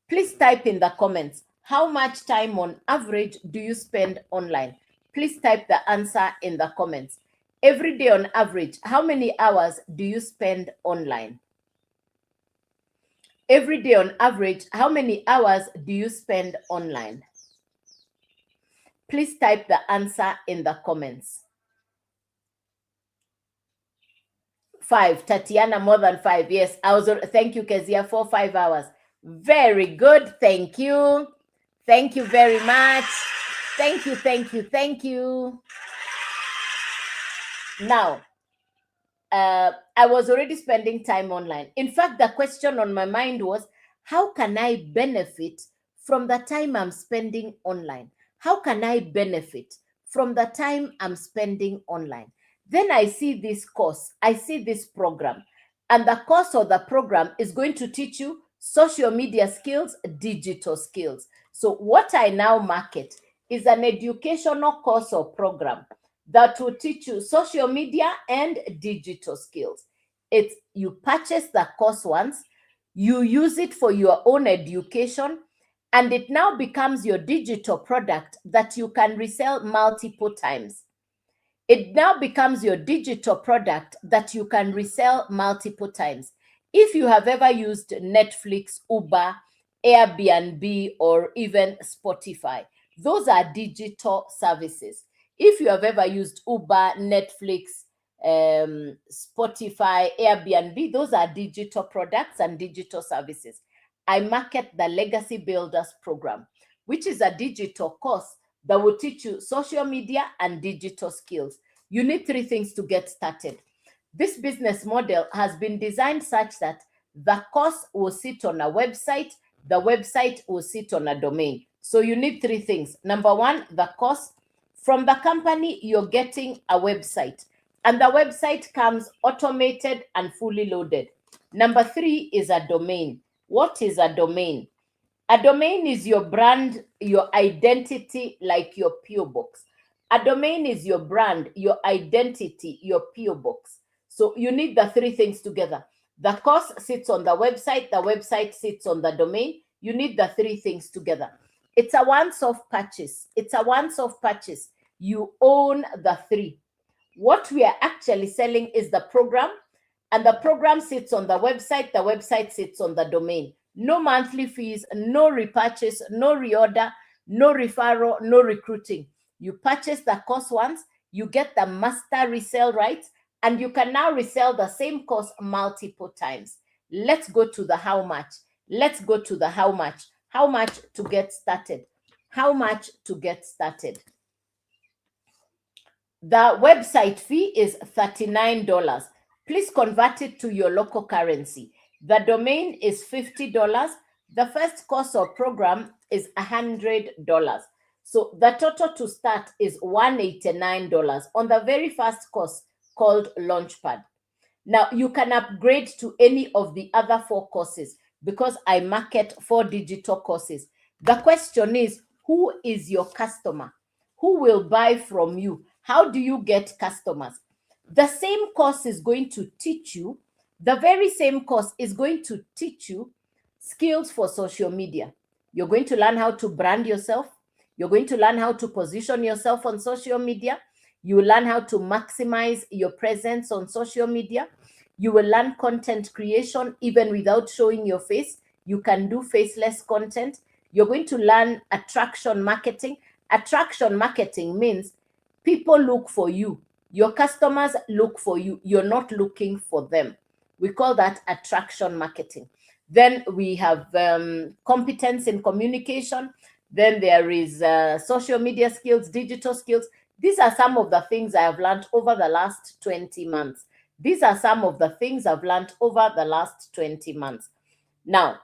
Please type in the comments, how much time on average do you spend online? Please type the answer in the comments. Every day on average, how many hours do you spend online? Every day on average, how many hours do you spend online? Please type the answer in the comments. 5. Tatiana, more than 5. Yes, thank you, Kezia, 4 5 hours. Very good. Thank you. Thank you very much. Thank you. Now, I was already spending time online. In fact, the question on my mind was, how can I benefit from the time I'm spending online? How can I benefit from the time I'm spending online? Then I see this course, I see this program, and the course or the program is going to teach you social media skills, digital skills. So what I now market is an educational course or program that will teach you social media and digital skills. You purchase the course once, you use it for your own education, and it now becomes your digital product that you can resell multiple times. It now becomes your digital product that you can resell multiple times. If you have ever used Netflix, Uber, Airbnb, or even Spotify, those are digital services. If you have ever used Uber, Netflix, Spotify, Airbnb, those are digital products and digital services. I market the Legacy Builders program, which is a digital course that will teach you social media and digital skills. You need three things to get started. This business model has been designed such that the course will sit on a website, the website will sit on a domain. So you need three things. Number one, the course. From the company, you're getting a website, and the website comes automated and fully loaded. Number three is a domain. What is a domain? A domain is your brand, your identity, like your PO box. A domain is your brand, your identity, your PO box. So you need the three things together. The course sits on the website sits on the domain. You need the three things together. It's a once-off purchase. It's a once-off purchase. You own the three. What we are actually selling is the program, and the program sits on the website sits on the domain. No monthly fees, no repurchase, no reorder, no referral, no recruiting. You purchase the course once, you get the master resale rights, and you can now resell the same course multiple times. Let's go to the how much. Let's go to the how much. How much to get started? How much to get started? The website fee is $39. Please convert it to your local currency. The domain is $50. The first course or program is $100. So the total to start is $189 on the very first course called Launchpad. Now you can upgrade to any of the other four courses because I market 4 digital courses. The question is, who is your customer? Who will buy from you? How do you get customers? The same course is going to teach you, the very same course is going to teach you skills for social media. You're going to learn how to brand yourself. You're going to learn how to position yourself on social media. You will learn how to maximize your presence on social media. You will learn content creation even without showing your face. You can do faceless content. You're going to learn attraction marketing. Attraction marketing means people look for you. Your customers look for you. You're not looking for them. We call that attraction marketing. Then we have competence in communication. Then there is social media skills, digital skills. These are some of the things I have learned over the last 20 months. These are some of the things I've learned over the last 20 months. Now,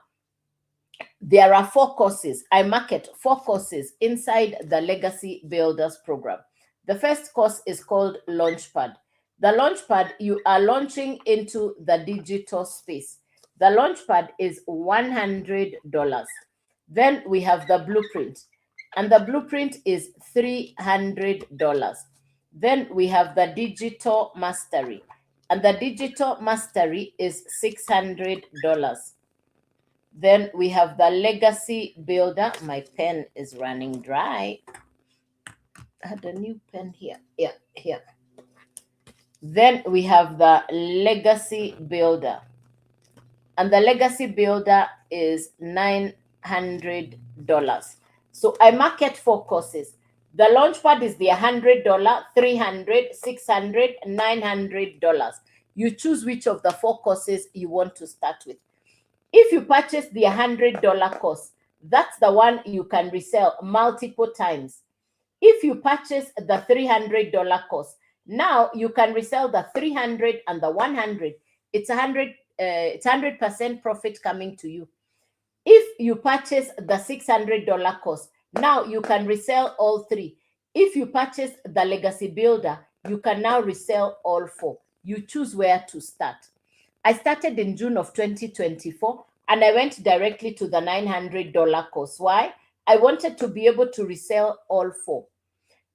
there are 4 courses. I market 4 courses inside the Legacy Builders program. The first course is called Launchpad. The Launchpad, you are launching into the digital space. The Launchpad is $100. Then we have the Blueprint, and the Blueprint is $300. Then we have the Digital Mastery, and the Digital Mastery is $600. Then we have the Legacy Builder. My pen is running dry. I had a new pen here. Yeah, here. Then we have the Legacy Builder, and the Legacy Builder is $900. So I market 4 courses. The Launchpad is the $100, $300, $600, $900. You choose which of the 4 courses you want to start with. If you purchase the $100 course, that's the one you can resell multiple times. If you purchase the $300 course, now you can resell the 300 and the 100. It's 100% profit coming to you. If you purchase the $600 course, now you can resell all 3. If you purchase the Legacy Builder, you can now resell all 4. You choose where to start. I started in June of 2024, and I went directly to the $900 course. Why? I wanted to be able to resell all 4.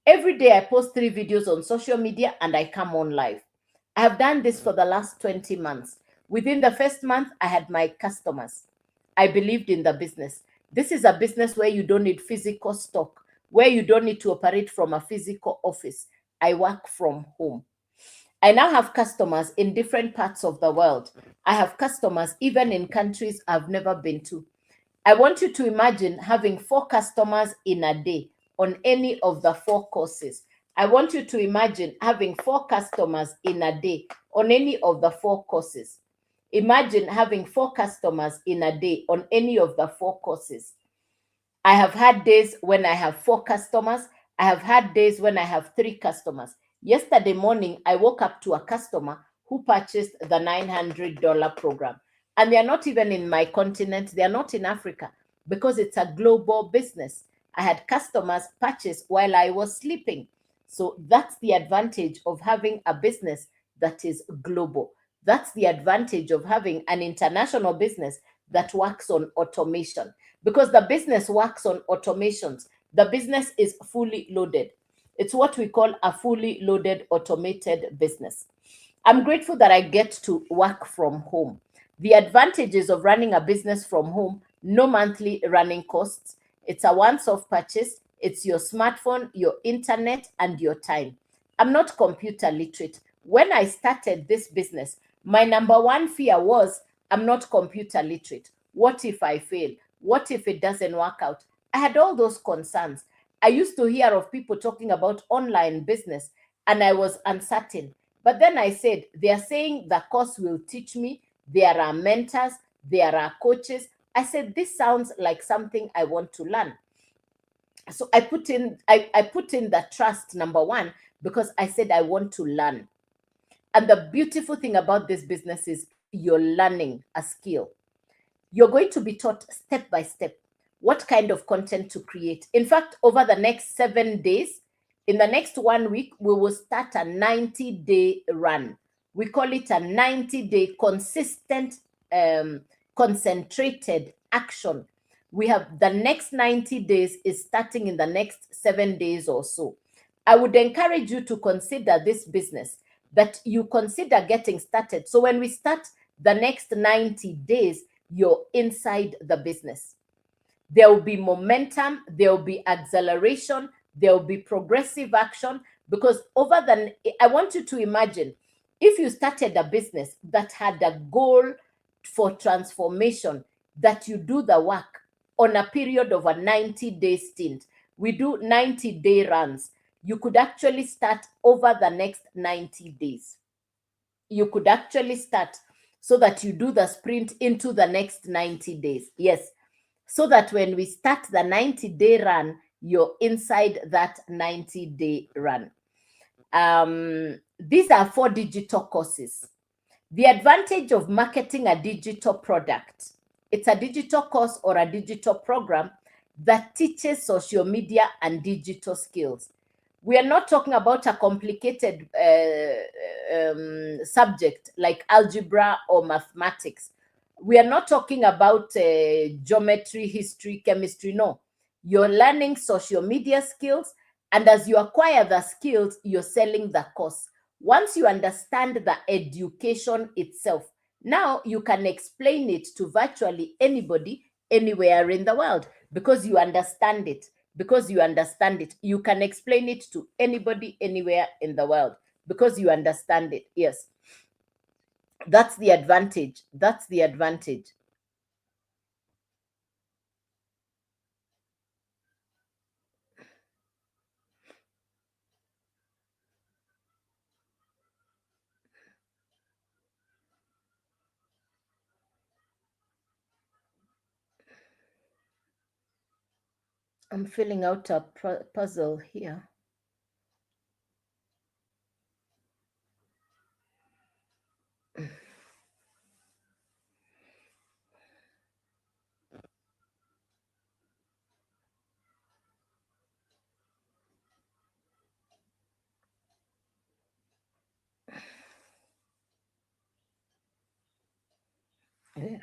Every day I post 3 videos on social media and I come on live. I have done this for the last 20 months. Within the first month, I had my customers. I believed in the business. This is a business where you don't need physical stock, where you don't need to operate from a physical office. I work from home. I now have customers in different parts of the world. I have customers even in countries I've never been to. I want you to imagine having 4 customers in a day on any of the 4 courses. I want you to imagine having 4 customers in a day on any of the 4 courses. Imagine having 4 customers in a day on any of the 4 courses. I have had days when I have 4 customers. I have had days when I have 3 customers. Yesterday morning, I woke up to a customer who purchased the $900 program. And they are not even in my continent, they are not in Africa because it's a global business. I had customers purchase while I was sleeping. So that's the advantage of having a business that is global. That's the advantage of having an international business that works on automation, because the business works on automations. The business is fully loaded. It's what we call a fully loaded automated business. I'm grateful that I get to work from home. The advantages of running a business from home: no monthly running costs. It's a once off purchase. It's your smartphone, your internet, and your time. I'm not computer literate. When I started this business, my number one fear was I'm not computer literate. What if I fail? What if it doesn't work out? I had all those concerns. I used to hear of people talking about online business and I was uncertain. But then I said, they are saying the course will teach me. There are mentors, there are coaches. I said, this sounds like something I want to learn. So I put in the trust, number one, because I said I want to learn. And the beautiful thing about this business is you're learning a skill. You're going to be taught step by step what kind of content to create. In fact, over the next 7 days, in the next 1 week, we will start a 90-day run. We call it a 90-day consistent, concentrated action. We have the next 90 days is starting in the next 7 days or so. I would encourage you to consider this business, that you consider getting started. So when we start the next 90 days, you're inside the business. There will be momentum, there will be acceleration, there will be progressive action. Because I want you to imagine if you started a business that had a goal for transformation, that you do the work on a period of a 90-day stint. We do 90-day runs. You could actually start over the next 90 days. You could actually start so that you do the sprint into the next 90 days. Yes. So that when we start the 90-day run, you're inside that 90-day run. These are 4 digital courses. The advantage of marketing a digital product: it's a digital course or a digital program that teaches social media and digital skills. We are not talking about a complicated subject like algebra or mathematics. We are not talking about geometry, history, chemistry. No, you're learning social media skills. And as you acquire the skills, you're selling the course. Once you understand the education itself, now you can explain it to virtually anybody, anywhere in the world, because you understand it. Because you understand it, you can explain it to anybody, anywhere in the world, because you understand it. Yes. That's the advantage. That's the advantage. I'm filling out a puzzle here. Yeah.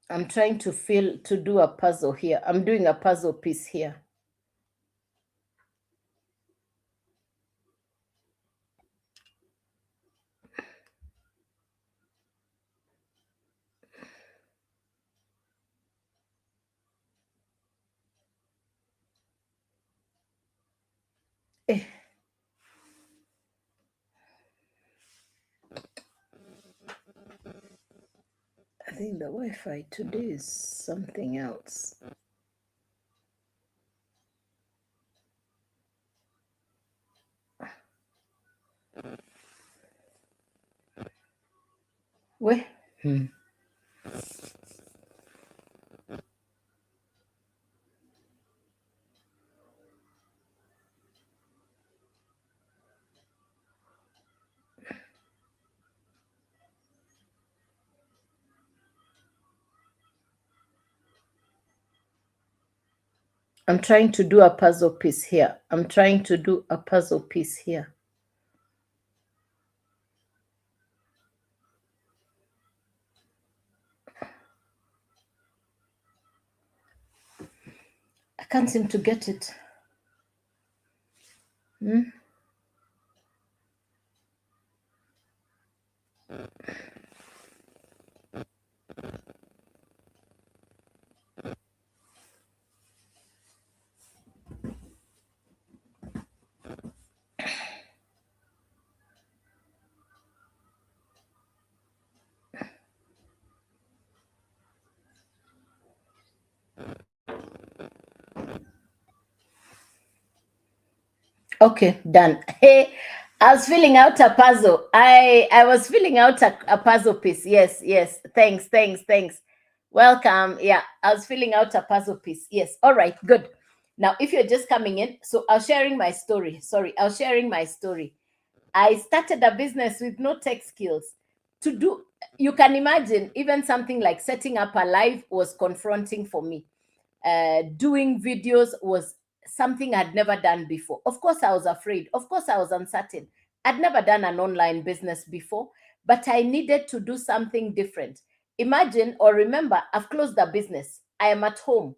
I'm trying to do a puzzle here. I'm doing a puzzle piece here. Eh. I think the Wi-Fi today is something else. Where? I'm trying to do a puzzle piece here. I'm trying to do a puzzle piece here. I can't seem to get it. Okay, done. Hey, I was filling out a puzzle. I was filling out a puzzle piece. Yes, yes. Thanks. Welcome. Yeah, I was filling out a puzzle piece. Yes. All right, good. Now, if you're just coming in, so I was sharing my story. Sorry, I was sharing my story. I started a business with no tech skills. You can imagine, even something like setting up a live was confronting for me. Doing videos was something I'd never done before. Of course, I was afraid. Of course, I was uncertain. I'd never done an online business before, but I needed to do something different. Imagine or remember, I've closed the business. I am at home.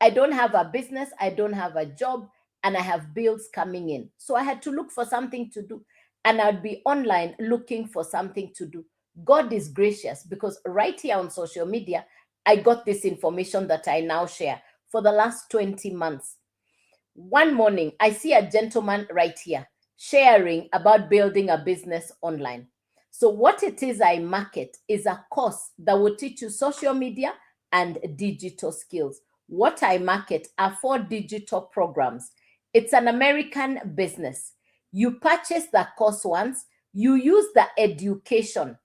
I don't have a business. I don't have a job, and I have bills coming in. So I had to look for something to do, and I'd be online looking for something to do. God is gracious because right here on social media, I got this information that I now share for the last 20 months. One morning, I see a gentleman right here sharing about building a business online. So, what it is I market is a course that will teach you social media and digital skills. What I market are 4 digital programs. It's an American business. You purchase the course once, you use the education.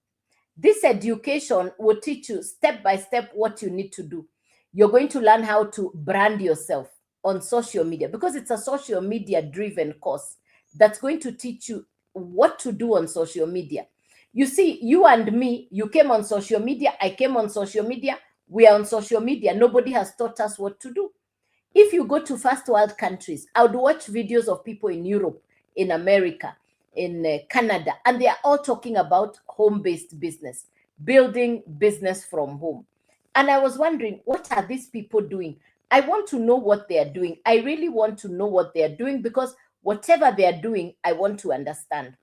This education will teach you step by step what you need to do. You're going to learn how to brand yourself on social media because it's a social media driven course that's going to teach you what to do on social media. You see, you and me, you came on social media, I came on social media, we are on social media. Nobody has taught us what to do. If you go to first world countries, I would watch videos of people in Europe, in America, in Canada, and they are all talking about home-based business, building business from home. And I was wondering, what are these people doing? I want to know what they are doing. I really want to know what they are doing because whatever they are doing, I want to understand.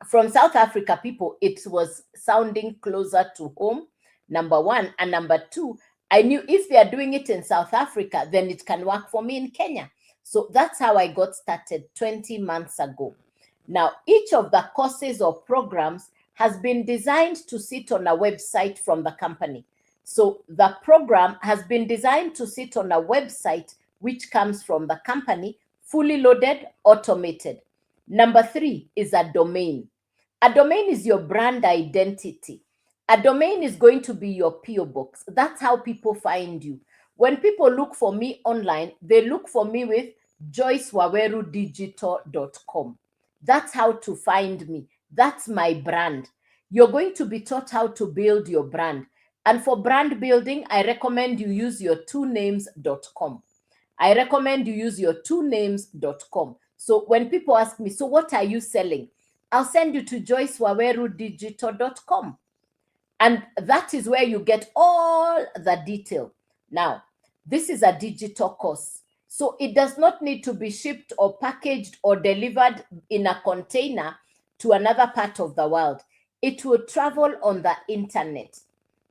From South Africa, people, it was sounding closer to home, number one. And number two, I knew if they are doing it in South Africa, then it can work for me in Kenya. So that's how I got started 20 months ago. Now, each of the courses or programs has been designed to sit on a website from the company. So the program has been designed to sit on a website which comes from the company, fully loaded, automated. Number 3 is a domain. A domain is your brand identity. A domain is going to be your PO box. That's how people find you. When people look for me online, they look for me with joycewawerudigital.com. That's how to find me. That's my brand. You're going to be taught how to build your brand. And for brand building, I recommend you use your twonames.com. I recommend you use your twonames.com. So when people ask me, so what are you selling? I'll send you to joycewawerudigital.com. And that is where you get all the detail. Now, this is a digital course. So it does not need to be shipped or packaged or delivered in a container to another part of the world. It will travel on the internet.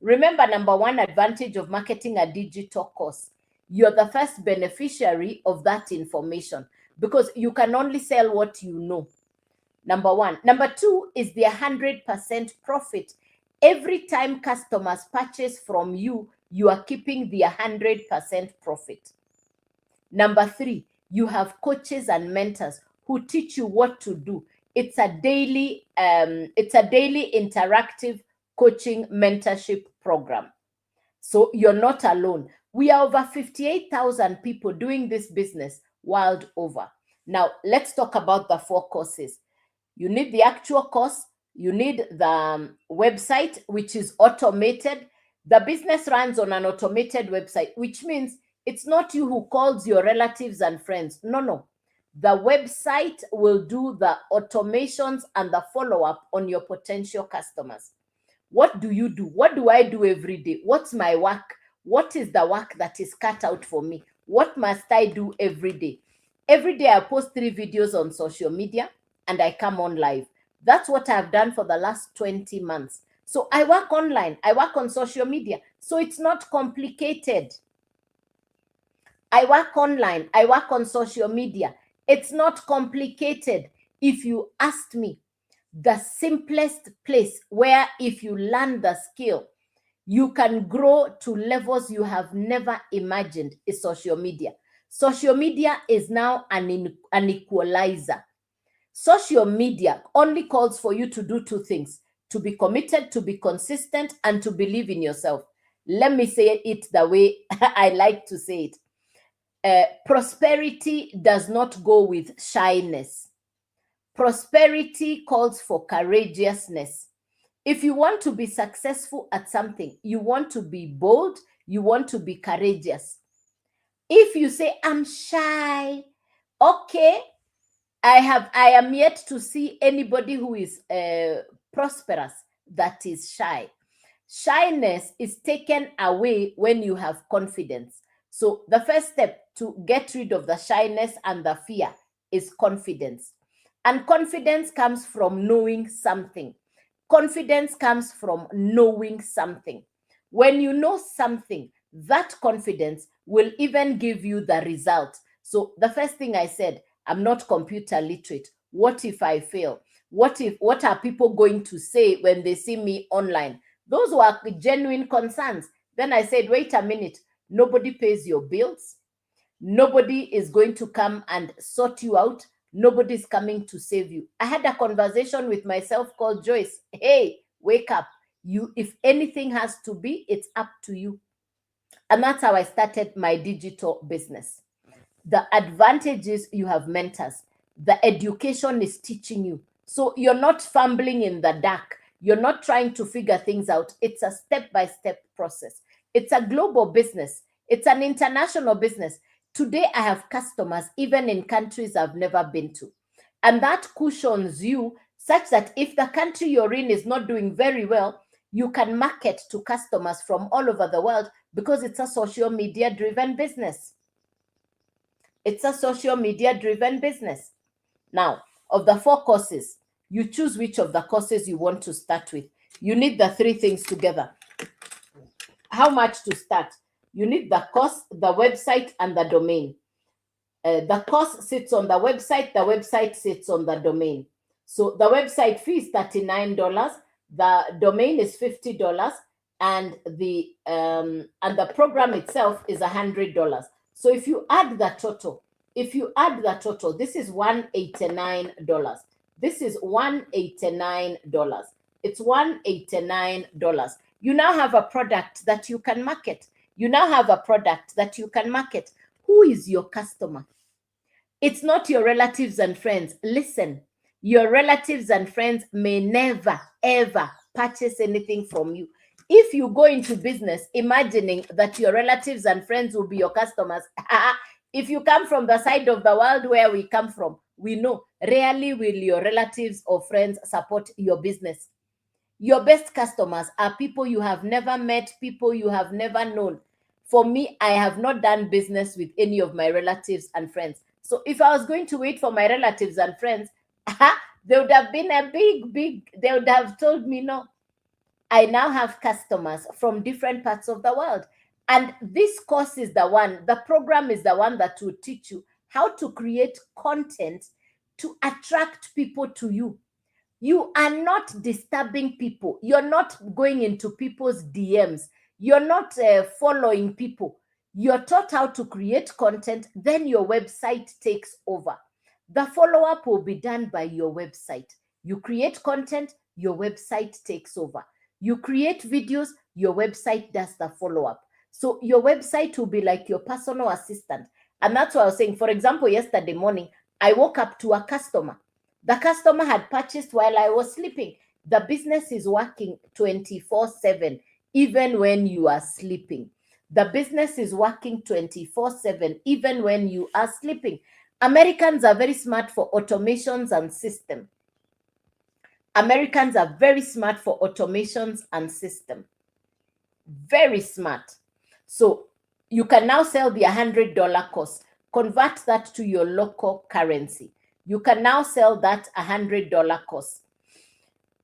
Remember, number one advantage of marketing a digital course, you're the first beneficiary of that information because you can only sell what you know. Number one. Number two is the 100% profit. Every time customers purchase from you, you are keeping the 100% profit. Number three, you have coaches and mentors who teach you what to do. It's a daily interactive coaching mentorship program. So you're not alone. We are over 58,000 people doing this business world over. Now, let's talk about the 4 courses. You need the actual course. You need the website, which is automated. The business runs on an automated website, which means it's not you who calls your relatives and friends. No. The website will do the automations and the follow-up on your potential customers. What do you do? What do I do every day? What's my work? What is the work that is cut out for me? What must I do every day? Every day I post 3 videos on social media and I come on live. That's what I've done for the last 20 months. So I work online. I work on social media. So it's not complicated. I work online. I work on social media. It's not complicated. If you asked me, the simplest place where if you learn the skill, you can grow to levels you have never imagined is social media. Social media is now an equalizer. Social media only calls for you to do 2 things: to be committed, to be consistent, and to believe in yourself. Let me say it the way I like to say it. Prosperity does not go with shyness. Prosperity calls for courageousness. If you want to be successful at something, you want to be bold, you want to be courageous. If you say, I'm shy, okay, I am yet to see anybody who is prosperous that is shy. Shyness is taken away when you have confidence. So the first step to get rid of the shyness and the fear is confidence. And confidence comes from knowing something. Confidence comes from knowing something. When you know something, that confidence will even give you the result. So the first thing I said, I'm not computer literate. What if I fail? What are people going to say when they see me online? Those were genuine concerns. Then I said, wait a minute, nobody pays your bills. Nobody is going to come and sort you out. Nobody's coming to save you. I had a conversation with myself called Joyce. Hey, wake up. If anything has to be, it's up to you. And that's how I started my digital business. The advantage is you have mentors. The education is teaching you. So you're not fumbling in the dark. You're not trying to figure things out. It's a step-by-step process. It's a global business. It's an international business. Today, I have customers even in countries I've never been to. And that cushions you such that if the country you're in is not doing very well, you can market to customers from all over the world because it's a social media-driven business. It's a social media-driven business. Now, of the 4 courses, you choose which of the courses you want to start with. You need the 3 things together. How much to start? You need the course, the website, and the domain. The course sits on the website sits on the domain. So the website fee is $39, the domain is $50, and the program itself is $100. So if you add the total, this is $189. This is $189. It's $189. You now have a product that you can market. Who is your customer? It's not your relatives and friends. Listen, your relatives and friends may never, ever purchase anything from you. If you go into business imagining that your relatives and friends will be your customers, if you come from the side of the world where we come from, we know rarely will your relatives or friends support your business. Your best customers are people you have never met, people you have never known. For me, I have not done business with any of my relatives and friends. So if I was going to wait for my relatives and friends, they would have been a big, they would have told me no. I now have customers from different parts of the world. And this course is the program is the one that will teach you how to create content to attract people to you. You are not disturbing people. You're not going into people's DMs. You're not following people. You're taught how to create content, then your website takes over. The follow up will be done by your website. You create content, your website takes over. You create videos, your website does the follow up. So your website will be like your personal assistant. And that's what I was saying. For example, yesterday morning, I woke up to a customer. The customer had purchased while I was sleeping. The business is working 24/7, even when you are sleeping. The business is working 24/7, even when you are sleeping. Americans are very smart for automations and system. Americans are very smart for automations and system. Very smart. So you can now sell the $100 course. Convert that to your local currency. You can now sell that $100 course.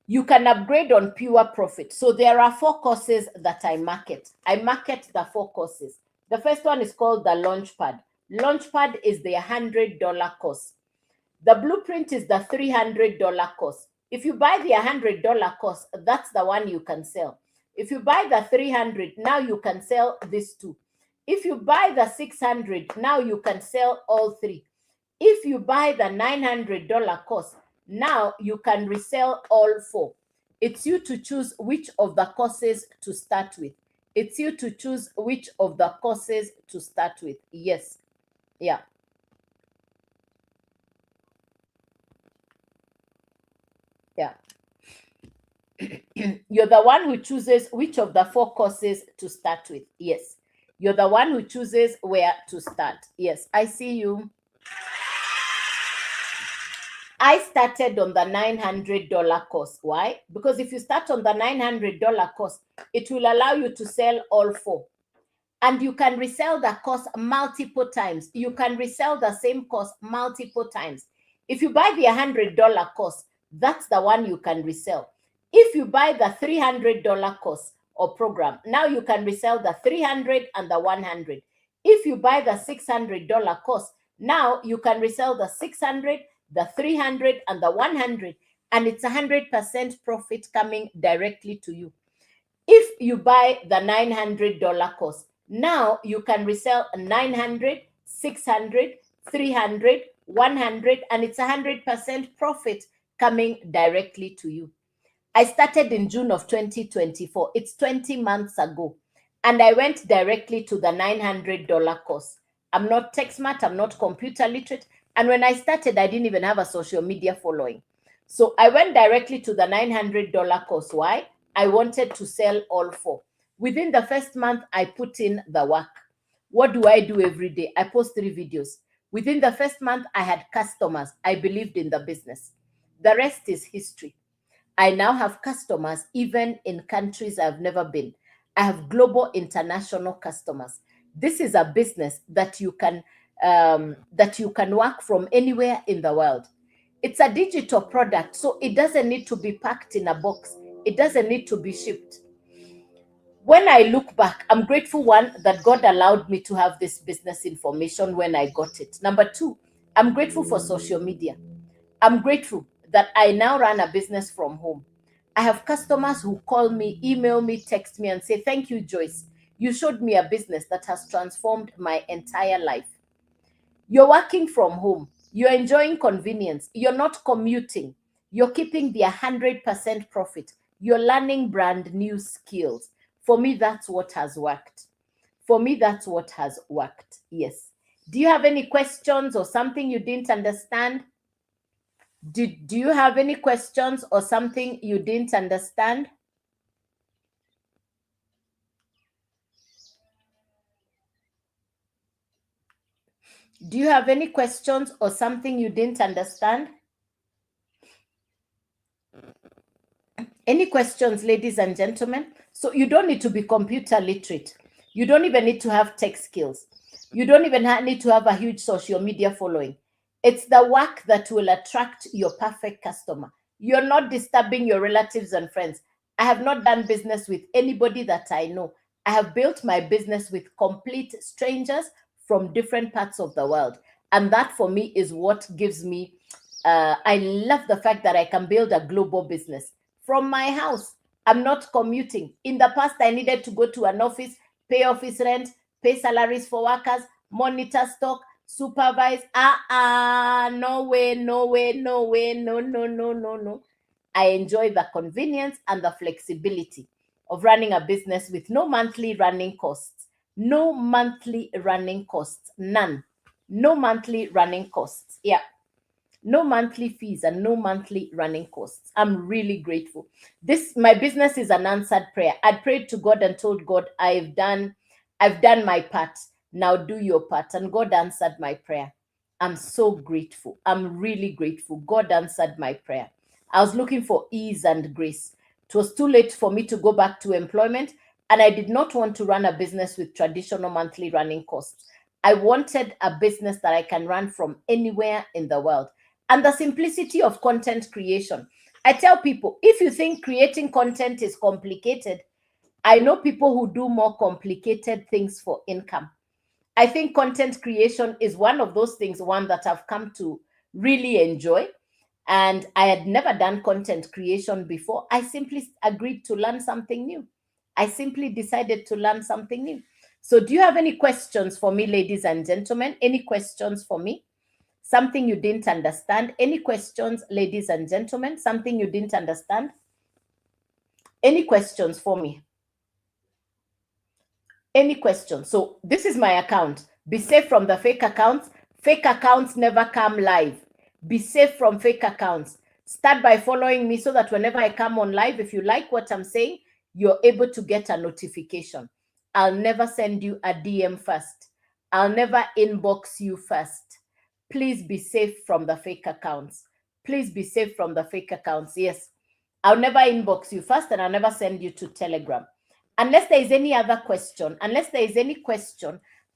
You can upgrade on pure profit. So there are 4 courses that I market. I market the 4 courses. The first one is called the Launchpad. Launchpad is the $100 course. The Blueprint is the $300 course. If you buy the $100 course, that's the one you can sell. If you buy the 300, now you can sell this too. If you buy the 600, now you can sell all 3. If you buy the $900 course, now you can resell all 4. It's you to choose which of the courses to start with. It's you to choose which of the courses to start with. Yes. Yeah. Yeah. You're the one who chooses which of the 4 courses to start with. Yes. You're the one who chooses where to start. Yes, I see you. I started on the $900 course. Why? Because if you start on the $900 course, it will allow you to sell all 4. And you can resell the course multiple times. You can resell the same course multiple times. If you buy the $100 course, that's the one you can resell. If you buy the $300 course or program, now you can resell the 300 and the 100. If you buy the $600 course, now you can resell the 600, the 300, and the 100, and it's 100% profit coming directly to you. If you buy the $900 course, now you can resell 900, 600, 300, 100, and it's 100% profit coming directly to you. I started in June of 2024. It's 20 months ago. And I went directly to the $900 course. I'm not tech smart, I'm not computer literate. And when I started, I didn't even have a social media following. So I went directly to the $900 course. Why? I wanted to sell all 4. Within the first month, I put in the work. What do I do every day? I post 3 videos. Within the first month, I had customers. I believed in the business. The rest is history. I now have customers even in countries I've never been. I have global international customers. This is a business that you can work from anywhere in the world. It's a digital product, so it doesn't need to be packed in a box. It doesn't need to be shipped. When I look back, I'm grateful, one, that God allowed me to have this business information when I got it. Number 2, I'm grateful for social media. I'm grateful that I now run a business from home. I have customers who call me, email me, text me, and say, "Thank you, Joyce. You showed me a business that has transformed my entire life." You're working from home. You're enjoying convenience. You're not commuting. You're keeping the 100% profit. You're learning brand new skills. For me, that's what has worked. For me, that's what has worked. Yes. Do you have any questions or something you didn't understand? Do you have any questions or something you didn't understand? Do you have any questions or something you didn't understand? Any questions, ladies and gentlemen? So you don't need to be computer literate. You don't even need to have tech skills. You don't even need to have a huge social media following. It's the work that will attract your perfect customer. You're not disturbing your relatives and friends. I have not done business with anybody that I know. I have built my business with complete strangers from different parts of the world. And that for me is what gives me, I love the fact that I can build a global business from my house. I'm not commuting. In the past, I needed to go to an office, pay office rent, pay salaries for workers, monitor stock, supervise. No way, no way, no way, no, no, no, no, no. I enjoy the convenience and the flexibility of running a business with no monthly running costs. No monthly running costs. None. No monthly running costs. Yeah. No monthly fees and no monthly running costs. I'm really grateful. My business is an answered prayer. I prayed to God and told God, I've done my part. Now do your part. And God answered my prayer. I'm so grateful. I'm really grateful. God answered my prayer. I was looking for ease and grace. It was too late for me to go back to employment, and I did not want to run a business with traditional monthly running costs. I wanted a business that I can run from anywhere in the world. And the simplicity of content creation. I tell people, if you think creating content is complicated, I know people who do more complicated things for income. I think content creation is one of those things, one that I've come to really enjoy. And I had never done content creation before. I simply agreed to learn something new. I simply decided to learn something new. So, do you have any questions for me, ladies and gentlemen? Any questions for me? Something you didn't understand? Any questions, ladies and gentlemen? Something you didn't understand? Any questions for me? Any questions? So this is my account. Be safe from the fake accounts. Fake accounts never come live. Be safe from fake accounts. Start by following me so that whenever I come on live, if you like what I'm saying, you're able to get a notification. I'll never send you a DM first. I'll never inbox you first. Please be safe from the fake accounts. Please be safe from the fake accounts. Yes. I'll never inbox you first, and I'll never send you to Telegram. Unless there is any other question,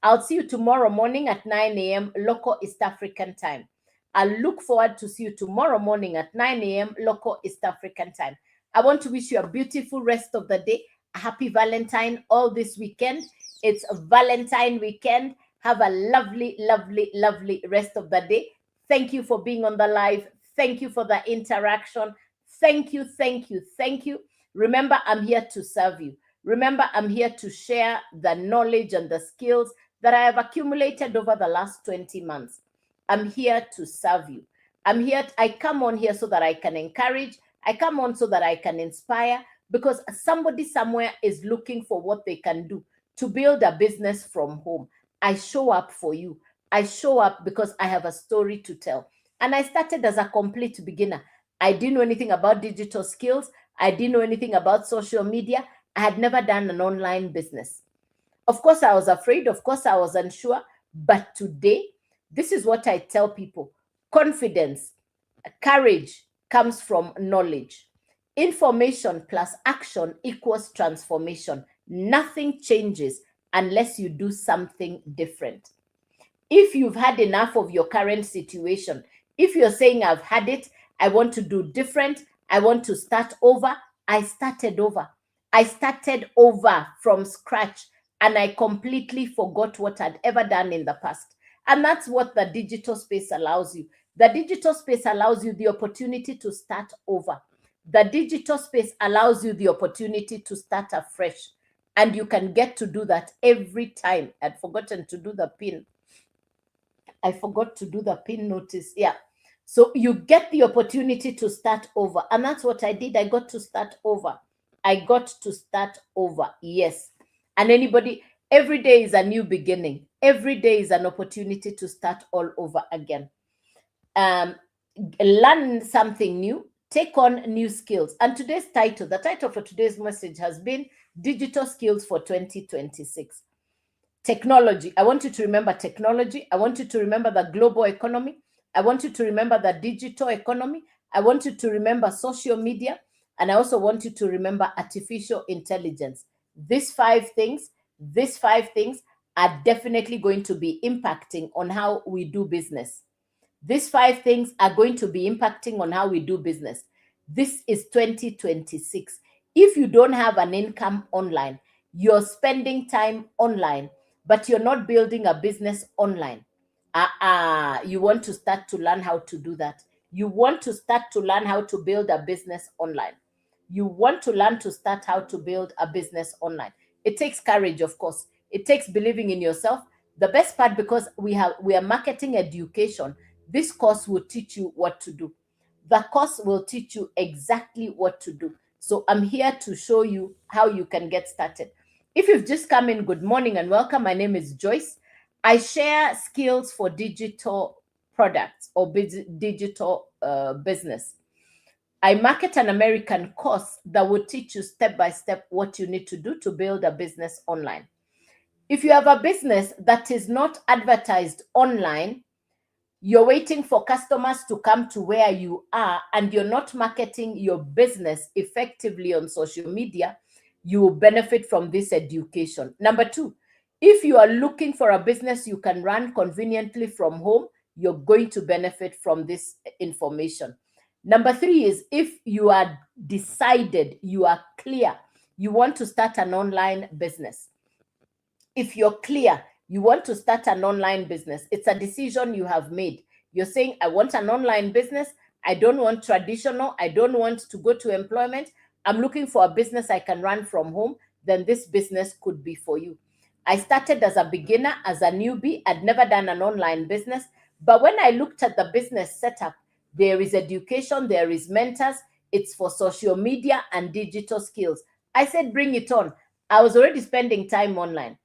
I'll see you tomorrow morning at 9 a.m. local East African time. I'll look forward to see you tomorrow morning at 9 a.m. local East African time. I want to wish you a beautiful rest of the day. A happy Valentine all this weekend. It's a Valentine weekend. Have a lovely, lovely, lovely rest of the day. Thank you for being on the live. Thank you for the interaction. Thank you, thank you, thank you. Remember, I'm here to serve you. Remember, I'm here to share the knowledge and the skills that I have accumulated over the last 20 months. I'm here to serve you. I come on here so that I can encourage. I come on so that I can inspire, because somebody somewhere is looking for what they can do to build a business from home. I show up for you. I show up because I have a story to tell. And I started as a complete beginner. I didn't know anything about digital skills. I didn't know anything about social media. I had never done an online business. Of course, I was afraid. Of course, I was unsure. But today, this is what I tell people. Confidence, courage comes from knowledge. Information plus action equals transformation. Nothing changes unless you do something different. If you've had enough of your current situation, if you're saying, I've had it, I want to do different, I want to start over, I started over. I started over from scratch, and I completely forgot what I'd ever done in the past. And that's what the digital space allows you. The digital space allows you the opportunity to start over. The digital space allows you the opportunity to start afresh. And you can get to do that every time. I'd forgotten to do the pin. I forgot to do the pin notice. Yeah. So you get the opportunity to start over. And that's what I did. I got to start over. I got to start over. Yes. And every day is a new beginning. Every day is an opportunity to start all over again. Learn something new. Take on new skills. And the title for today's message has been Digital Skills for 2026. Technology. I want you to remember technology. I want you to remember the global economy. I want you to remember the digital economy. I want you to remember social media. And I also want you to remember artificial intelligence. These five things are definitely going to be impacting on how we do business. These five things are going to be impacting on how we do business. This is 2026. If you don't have an income online, you're spending time online, but you're not building a business online. You want to start to learn how to do that. You want to start to learn how to build a business online. You want to learn to start how to build a business online. It takes courage, of course. It takes believing in yourself. The best part, because we are marketing education, this course will teach you what to do. The course will teach you exactly what to do. So I'm here to show you how you can get started. If you've just come in, good morning and welcome. My name is Joyce. I share skills for digital products or digital business. I market an American course that will teach you step by step what you need to do to build a business online. If you have a business that is not advertised online, you're waiting for customers to come to where you are, and you're not marketing your business effectively on social media, you will benefit from this education. Number two, if you are looking for a business you can run conveniently from home, you're going to benefit from this information. Number three is if you are decided, you are clear, you want to start an online business. If you're clear, you want to start an online business, it's a decision you have made. You're saying, I want an online business. I don't want traditional. I don't want to go to employment. I'm looking for a business I can run from home. Then this business could be for you. I started as a beginner, as a newbie. I'd never done an online business. But when I looked at the business setup, there is education, there is mentors. It's for social media and digital skills. I said, bring it on. I was already spending time online.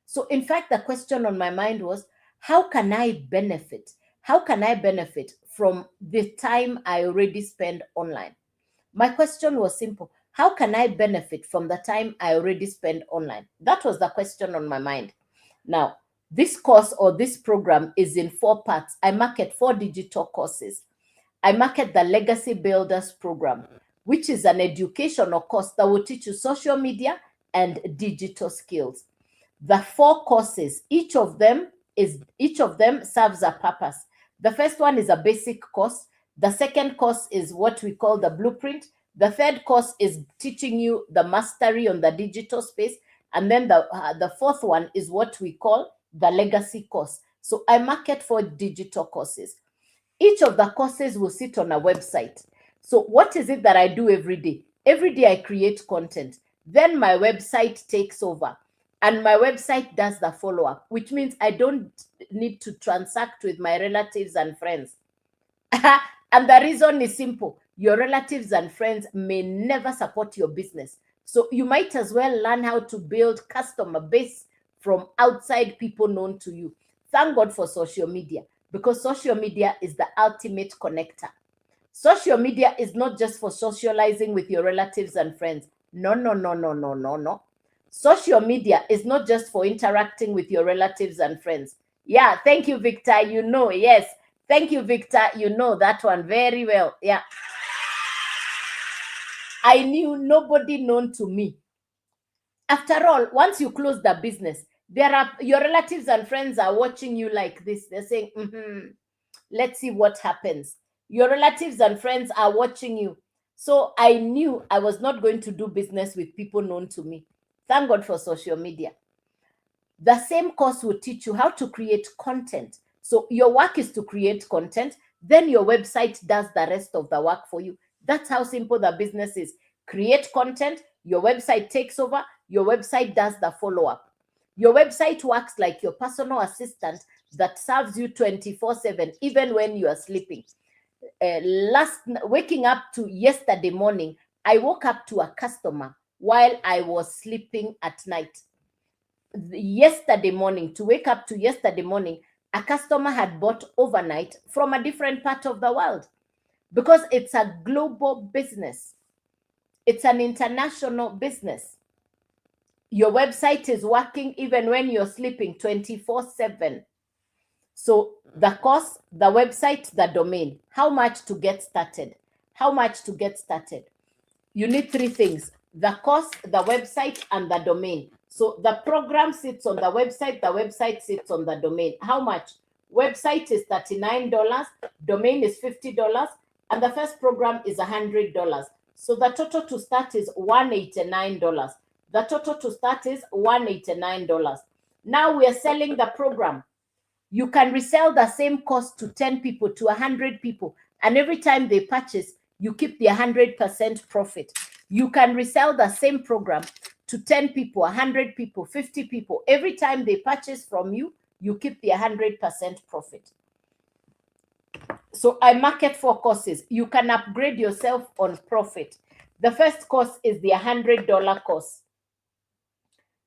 So in fact, the question on my mind was, how can I benefit? How can I benefit from the time I already spend online? My question was simple. How can I benefit from the time I already spend online? That was the question on my mind. Now, this course or this program is in 4 parts. I market 4 digital courses. I market the Legacy Builders program, which is an educational course that will teach you social media and digital skills. The 4 courses, each of them serves a purpose. The first one is a basic course. The second course is what we call the blueprint. The third course is teaching you the mastery on the digital space. And then the fourth one is what we call the legacy course. So I market 4 digital courses. Each of the courses will sit on a website. So what is it that I do every day? Every day I create content. Then my website takes over. And my website does the follow-up, which means I don't need to transact with my relatives and friends. And the reason is simple. Your relatives and friends may never support your business. So you might as well learn how to build customer base from outside people known to you. Thank God for social media, because social media is the ultimate connector. Social media is not just for socializing with your relatives and friends. No, no, no, no, no, no, no. Social media is not just for interacting with your relatives and friends. Yeah, thank you, Victor. You know, yes. Thank you, Victor. You know that one very well. Yeah. I knew nobody known to me. After all, once you close the business, your relatives and friends are watching you like this. They're saying, let's see what happens. Your relatives and friends are watching you. So I knew I was not going to do business with people known to me. Thank God for social media. The same course will teach you how to create content. So your work is to create content. Then your website does the rest of the work for you. That's how simple the business is. Create content, your website takes over, your website does the follow-up. Your website works like your personal assistant that serves you 24/7, even when you are sleeping. Waking up to yesterday morning, I woke up to a customer while I was sleeping at night. Yesterday morning, a customer had bought overnight from a different part of the world, because it's a global business. It's an international business. Your website is working even when you're sleeping 24/7. So the course, the website, the domain, how much to get started? How much to get started? You need three things: the course, the website, and the domain. So the program sits on the website sits on the domain. How much? Website is $39, domain is $50, and the first program is $100. So the total to start is $189. The total to start is $189. Now we are selling the program. You can resell the same cost to 10 people, to 100 people, and every time they purchase, you keep the 100% profit. You can resell the same program to 10 people, 100 people, 50 people. Every time they purchase from you, you keep the 100% profit. So I market 4 courses. You can upgrade yourself on profit. The first course is the $100 course.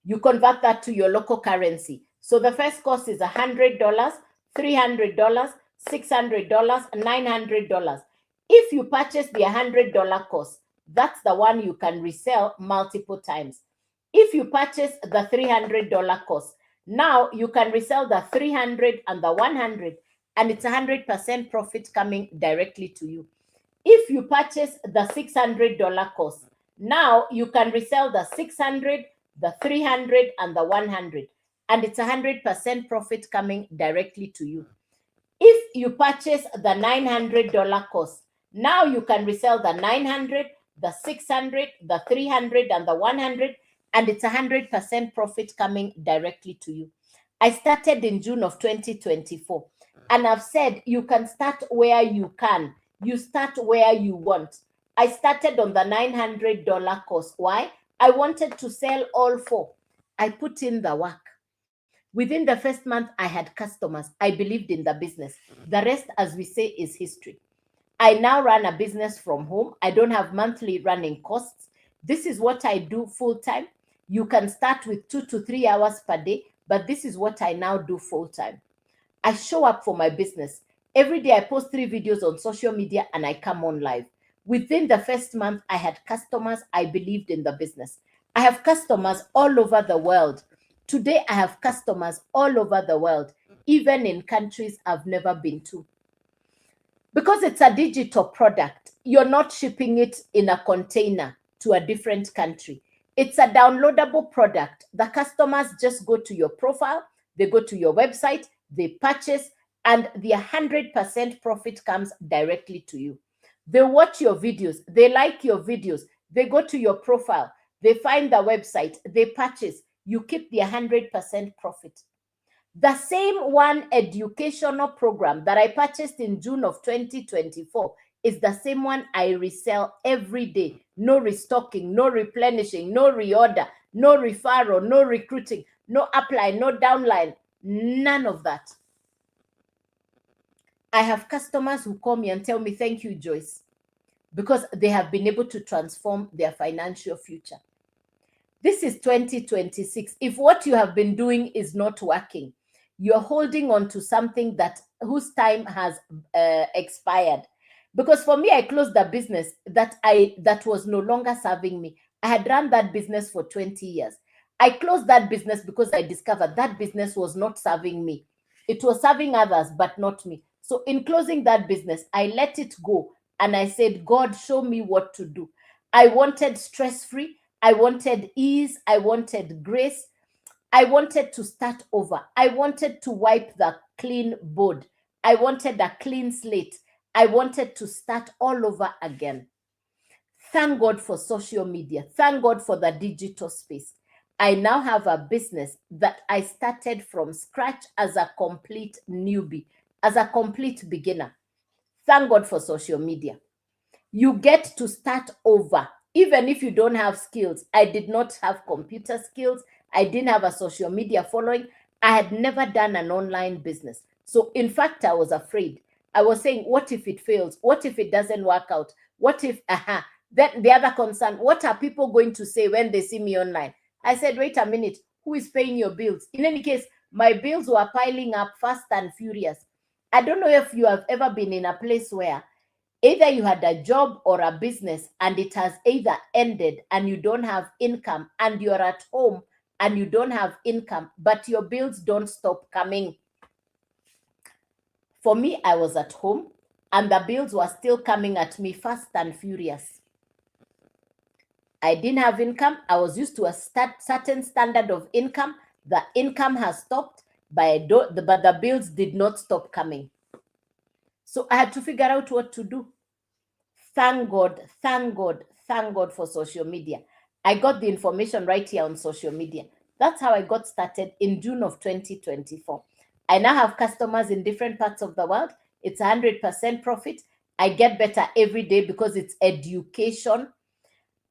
You convert that to your local currency. So the first course is $100, $300, $600, $900. If you purchase the $100 course, that's the one you can resell multiple times. If you purchase the $300 course, now you can resell the 300 and the 100, and it's 100% profit coming directly to you. If you purchase the $600 course, now you can resell the 600, the 300, and the 100, and it's 100% profit coming directly to you. If you purchase the $900 course, now you can resell the 900, the 600, the 300, and the 100, and it's 100% profit coming directly to you. I started in June of 2024, and I've said you can start where you can. You start where you want. I started on the $900 course. Why? I wanted to sell all 4. I put in the work. Within the first month, I had customers. I believed in the business. The rest, as we say, is history. I now run a business from home. I don't have monthly running costs. This is what I do full time. You can start with 2 to 3 hours per day, but this is what I now do full time. I show up for my business. Every day I post 3 videos on social media and I come on live. Within the first month, I had customers. I believed in the business. I have customers all over the world. Today, I have customers all over the world, even in countries I've never been to. Because it's a digital product, you're not shipping it in a container to a different country. It's a downloadable product. The customers just go to your profile, they go to your website, they purchase, and the 100% profit comes directly to you. They watch your videos, they like your videos, they go to your profile, they find the website, they purchase. You keep the 100% profit. The same one educational program that I purchased in June of 2024 is the same one I resell every day. No restocking, no replenishing, no reorder, no referral, no recruiting, no upline, no downline, none of that. I have customers who call me and tell me, thank you, Joyce, because they have been able to transform their financial future. This is 2026. If what you have been doing is not working, you're holding on to something whose time has expired. Because for me, I closed the business that was no longer serving me. I had run that business for 20 years. I closed that business because I discovered that business was not serving me. It was serving others, but not me. So in closing that business, I let it go. And I said, God, show me what to do. I wanted stress-free. I wanted ease. I wanted grace. I wanted to start over. I wanted to wipe the clean board. I wanted a clean slate. I wanted to start all over again. Thank God for social media. Thank God for the digital space. I now have a business that I started from scratch as a complete newbie, as a complete beginner. Thank God for social media. You get to start over. Even if you don't have skills. I did not have computer skills. I didn't have a social media following. I had never done an online business. So in fact, I was afraid. I was saying, what if it fails? What if it doesn't work out? What if, Then the other concern, what are people going to say when they see me online? I said, wait a minute, who is paying your bills? In any case, my bills were piling up fast and furious. I don't know if you have ever been in a place where either you had a job or a business and it has either ended and you don't have income, and you're at home and you don't have income, but your bills don't stop coming. For me, I was at home. and the bills were still coming at me fast and furious. I didn't have income. I was used to a certain standard of income. The income has stopped, but the bills did not stop coming. So I had to figure out what to do. Thank God, thank God, thank God for social media. I got the information right here on social media. That's how I got started in June of 2024. I now have customers in different parts of the world. It's 100% profit. I get better every day because it's education.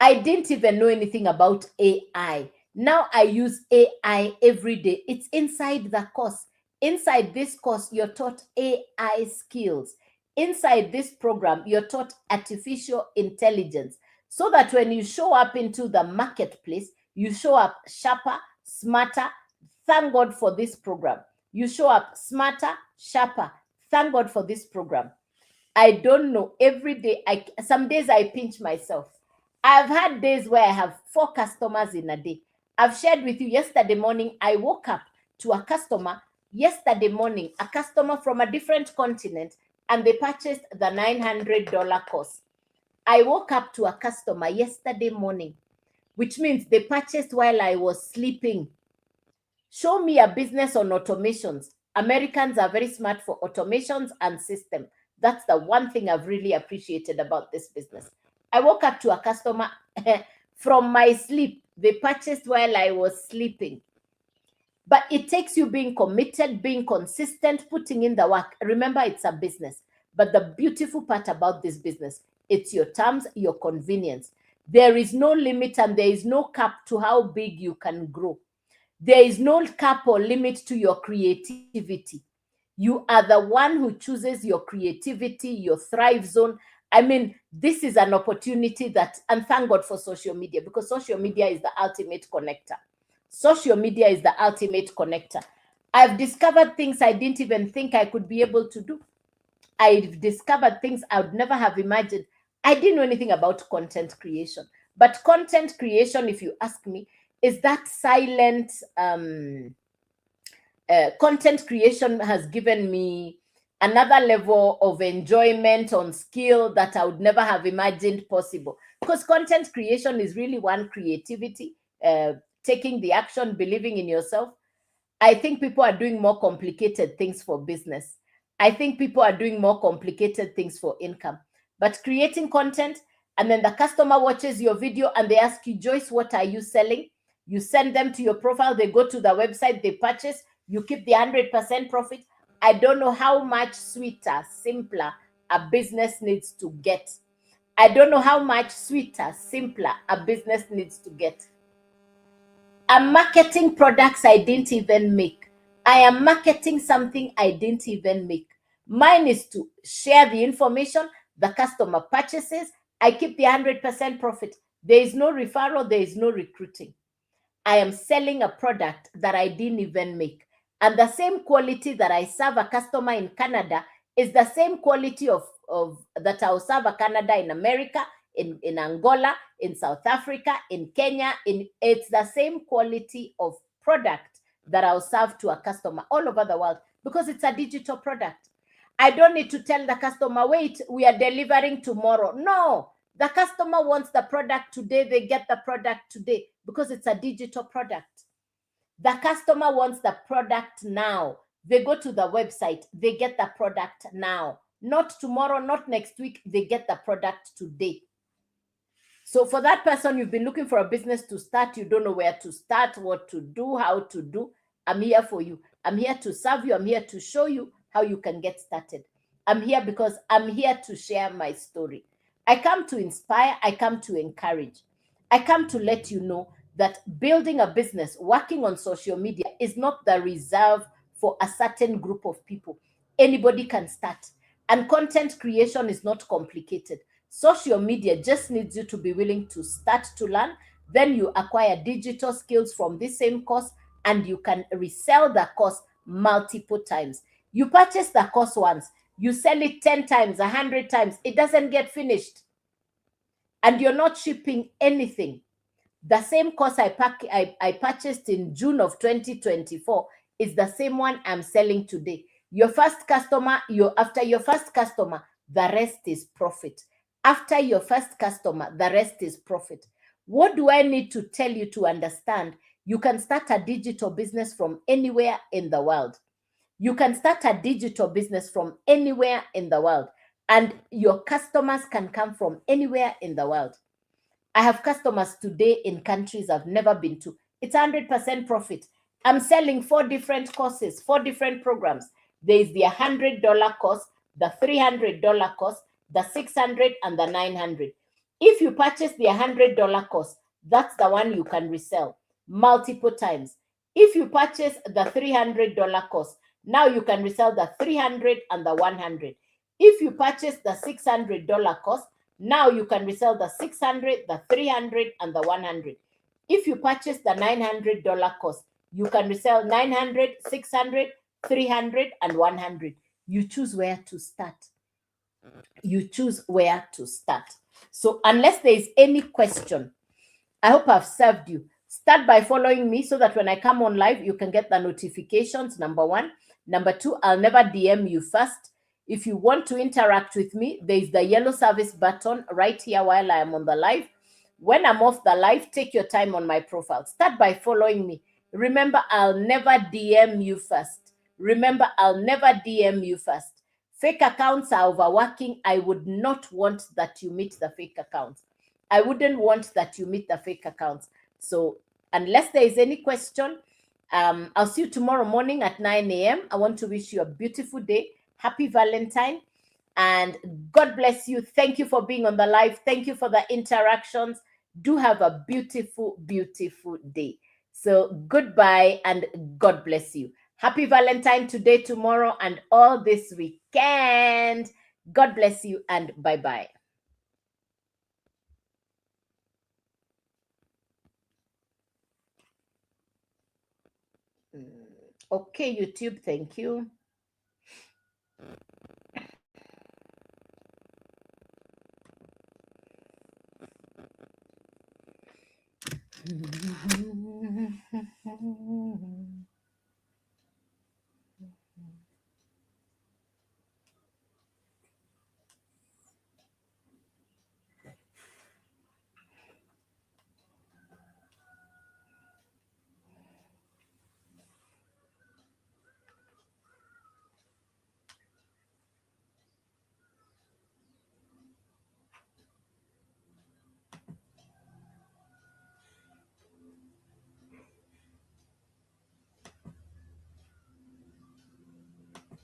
I didn't even know anything about AI. Now I use AI every day. It's inside the course. Inside this course, you're taught AI skills. Inside this program, you're taught artificial intelligence so that when you show up into the marketplace, you show up sharper, smarter. Thank God for this program. You show up smarter, sharper. Thank God for this program. I don't know. Every day, some days I pinch myself. I've had days where I have 4 customers in a day. I've shared with you yesterday morning, I woke up to a customer yesterday morning, a customer from a different continent, and they purchased the $900 course. I woke up to a customer yesterday morning, which means they purchased while I was sleeping. Show me a business on automations. Americans are very smart for automations and system. That's the one thing I've really appreciated about this business. I woke up to a customer from my sleep. They purchased while I was sleeping. But it takes you being committed, being consistent, putting in the work. Remember, it's a business. But the beautiful part about this business, it's your terms, your convenience. There is no limit and there is no cap to how big you can grow. There is no cap or limit to your creativity. You are the one who chooses your creativity, your thrive zone. I mean, this is an opportunity that, and thank God for social media, because social media is the ultimate connector. Social media is the ultimate connector. I've discovered things I didn't even think I could be able to do. I've discovered things I would never have imagined. I didn't know anything about content creation. But content creation, if you ask me, is that silent content creation has given me another level of enjoyment on skill that I would never have imagined possible. Because content creation is really one creativity, taking the action, believing in yourself. I think people are doing more complicated things for business. I think people are doing more complicated things for income. But creating content, and then the customer watches your video and they ask you, Joyce, what are you selling? You send them to your profile, they go to the website, they purchase, you keep the 100% profit. I don't know how much sweeter, simpler a business needs to get. I don't know how much sweeter, simpler a business needs to get. I'm marketing products I didn't even make. I am marketing something I didn't even make. Mine is to share the information, the customer purchases, I keep the 100% profit. There is no referral, there is no recruiting. I am selling a product that I didn't even make. And the same quality that I serve a customer in Canada is the same quality of that I'll serve a Canada in America, in Angola, in South Africa, in Kenya. It's the same quality of product that I'll serve to a customer all over the world because it's a digital product. I don't need to tell the customer, wait, we are delivering tomorrow. No, the customer wants the product today, they get the product today because it's a digital product. The customer wants the product now. They go to the website, they get the product now. Not tomorrow, not next week, they get the product today. So for that person, you've been looking for a business to start, you don't know where to start, what to do, how to do. I'm here for you. I'm here to serve you. I'm here to show you how you can get started. I'm here because I'm here to share my story. I come to inspire. I come to encourage. I come to let you know that building a business, working on social media is not the reserve for a certain group of people. Anybody can start. And content creation is not complicated. Social media just needs you to be willing to start to learn. Then you acquire digital skills from this same course and you can resell the course multiple times. You purchase the course once, you sell it 10 times, 100 times, it doesn't get finished. And you're not shipping anything. The same course I purchased in June of 2024 is the same one I'm selling today. Your first customer, after your first customer, the rest is profit. After your first customer, the rest is profit. What do I need to tell you to understand? You can start a digital business from anywhere in the world. You can start a digital business from anywhere in the world, and your customers can come from anywhere in the world. I have customers today in countries I've never been to. It's 100% profit. I'm selling 4 different courses, 4 different programs. There is the $100 course, the $300 course, the 600 and the 900. If you purchase the $100 course, that's the one you can resell multiple times. If you purchase the $300 course, now you can resell the 300 and the 100. If you purchase the $600 course, now you can resell the 600, the 300, and the 100. If you purchase the $900 course, you can resell 900, 600, 300, and 100. You choose where to start. You choose where to start. So unless there is any question, I hope I've served you. Start by following me so that when I come on live, you can get the notifications, number one. Number two, I'll never DM you first. If you want to interact with me, there is the yellow service button right here while I am on the live. When I'm off the live, take your time on my profile. Start by following me. Remember, I'll never DM you first. Remember, I'll never DM you first. Fake accounts are overworking. I would not want that you meet the fake accounts. I wouldn't want that you meet the fake accounts. So unless there is any question, I'll see you tomorrow morning at 9 a.m. I want to wish you a beautiful day. Happy Valentine. And God bless you. Thank you for being on the live. Thank you for the interactions. Do have a beautiful, beautiful day. So goodbye and God bless you. Happy Valentine today, tomorrow, and all this weekend. God bless you and bye-bye. Okay, YouTube, thank you.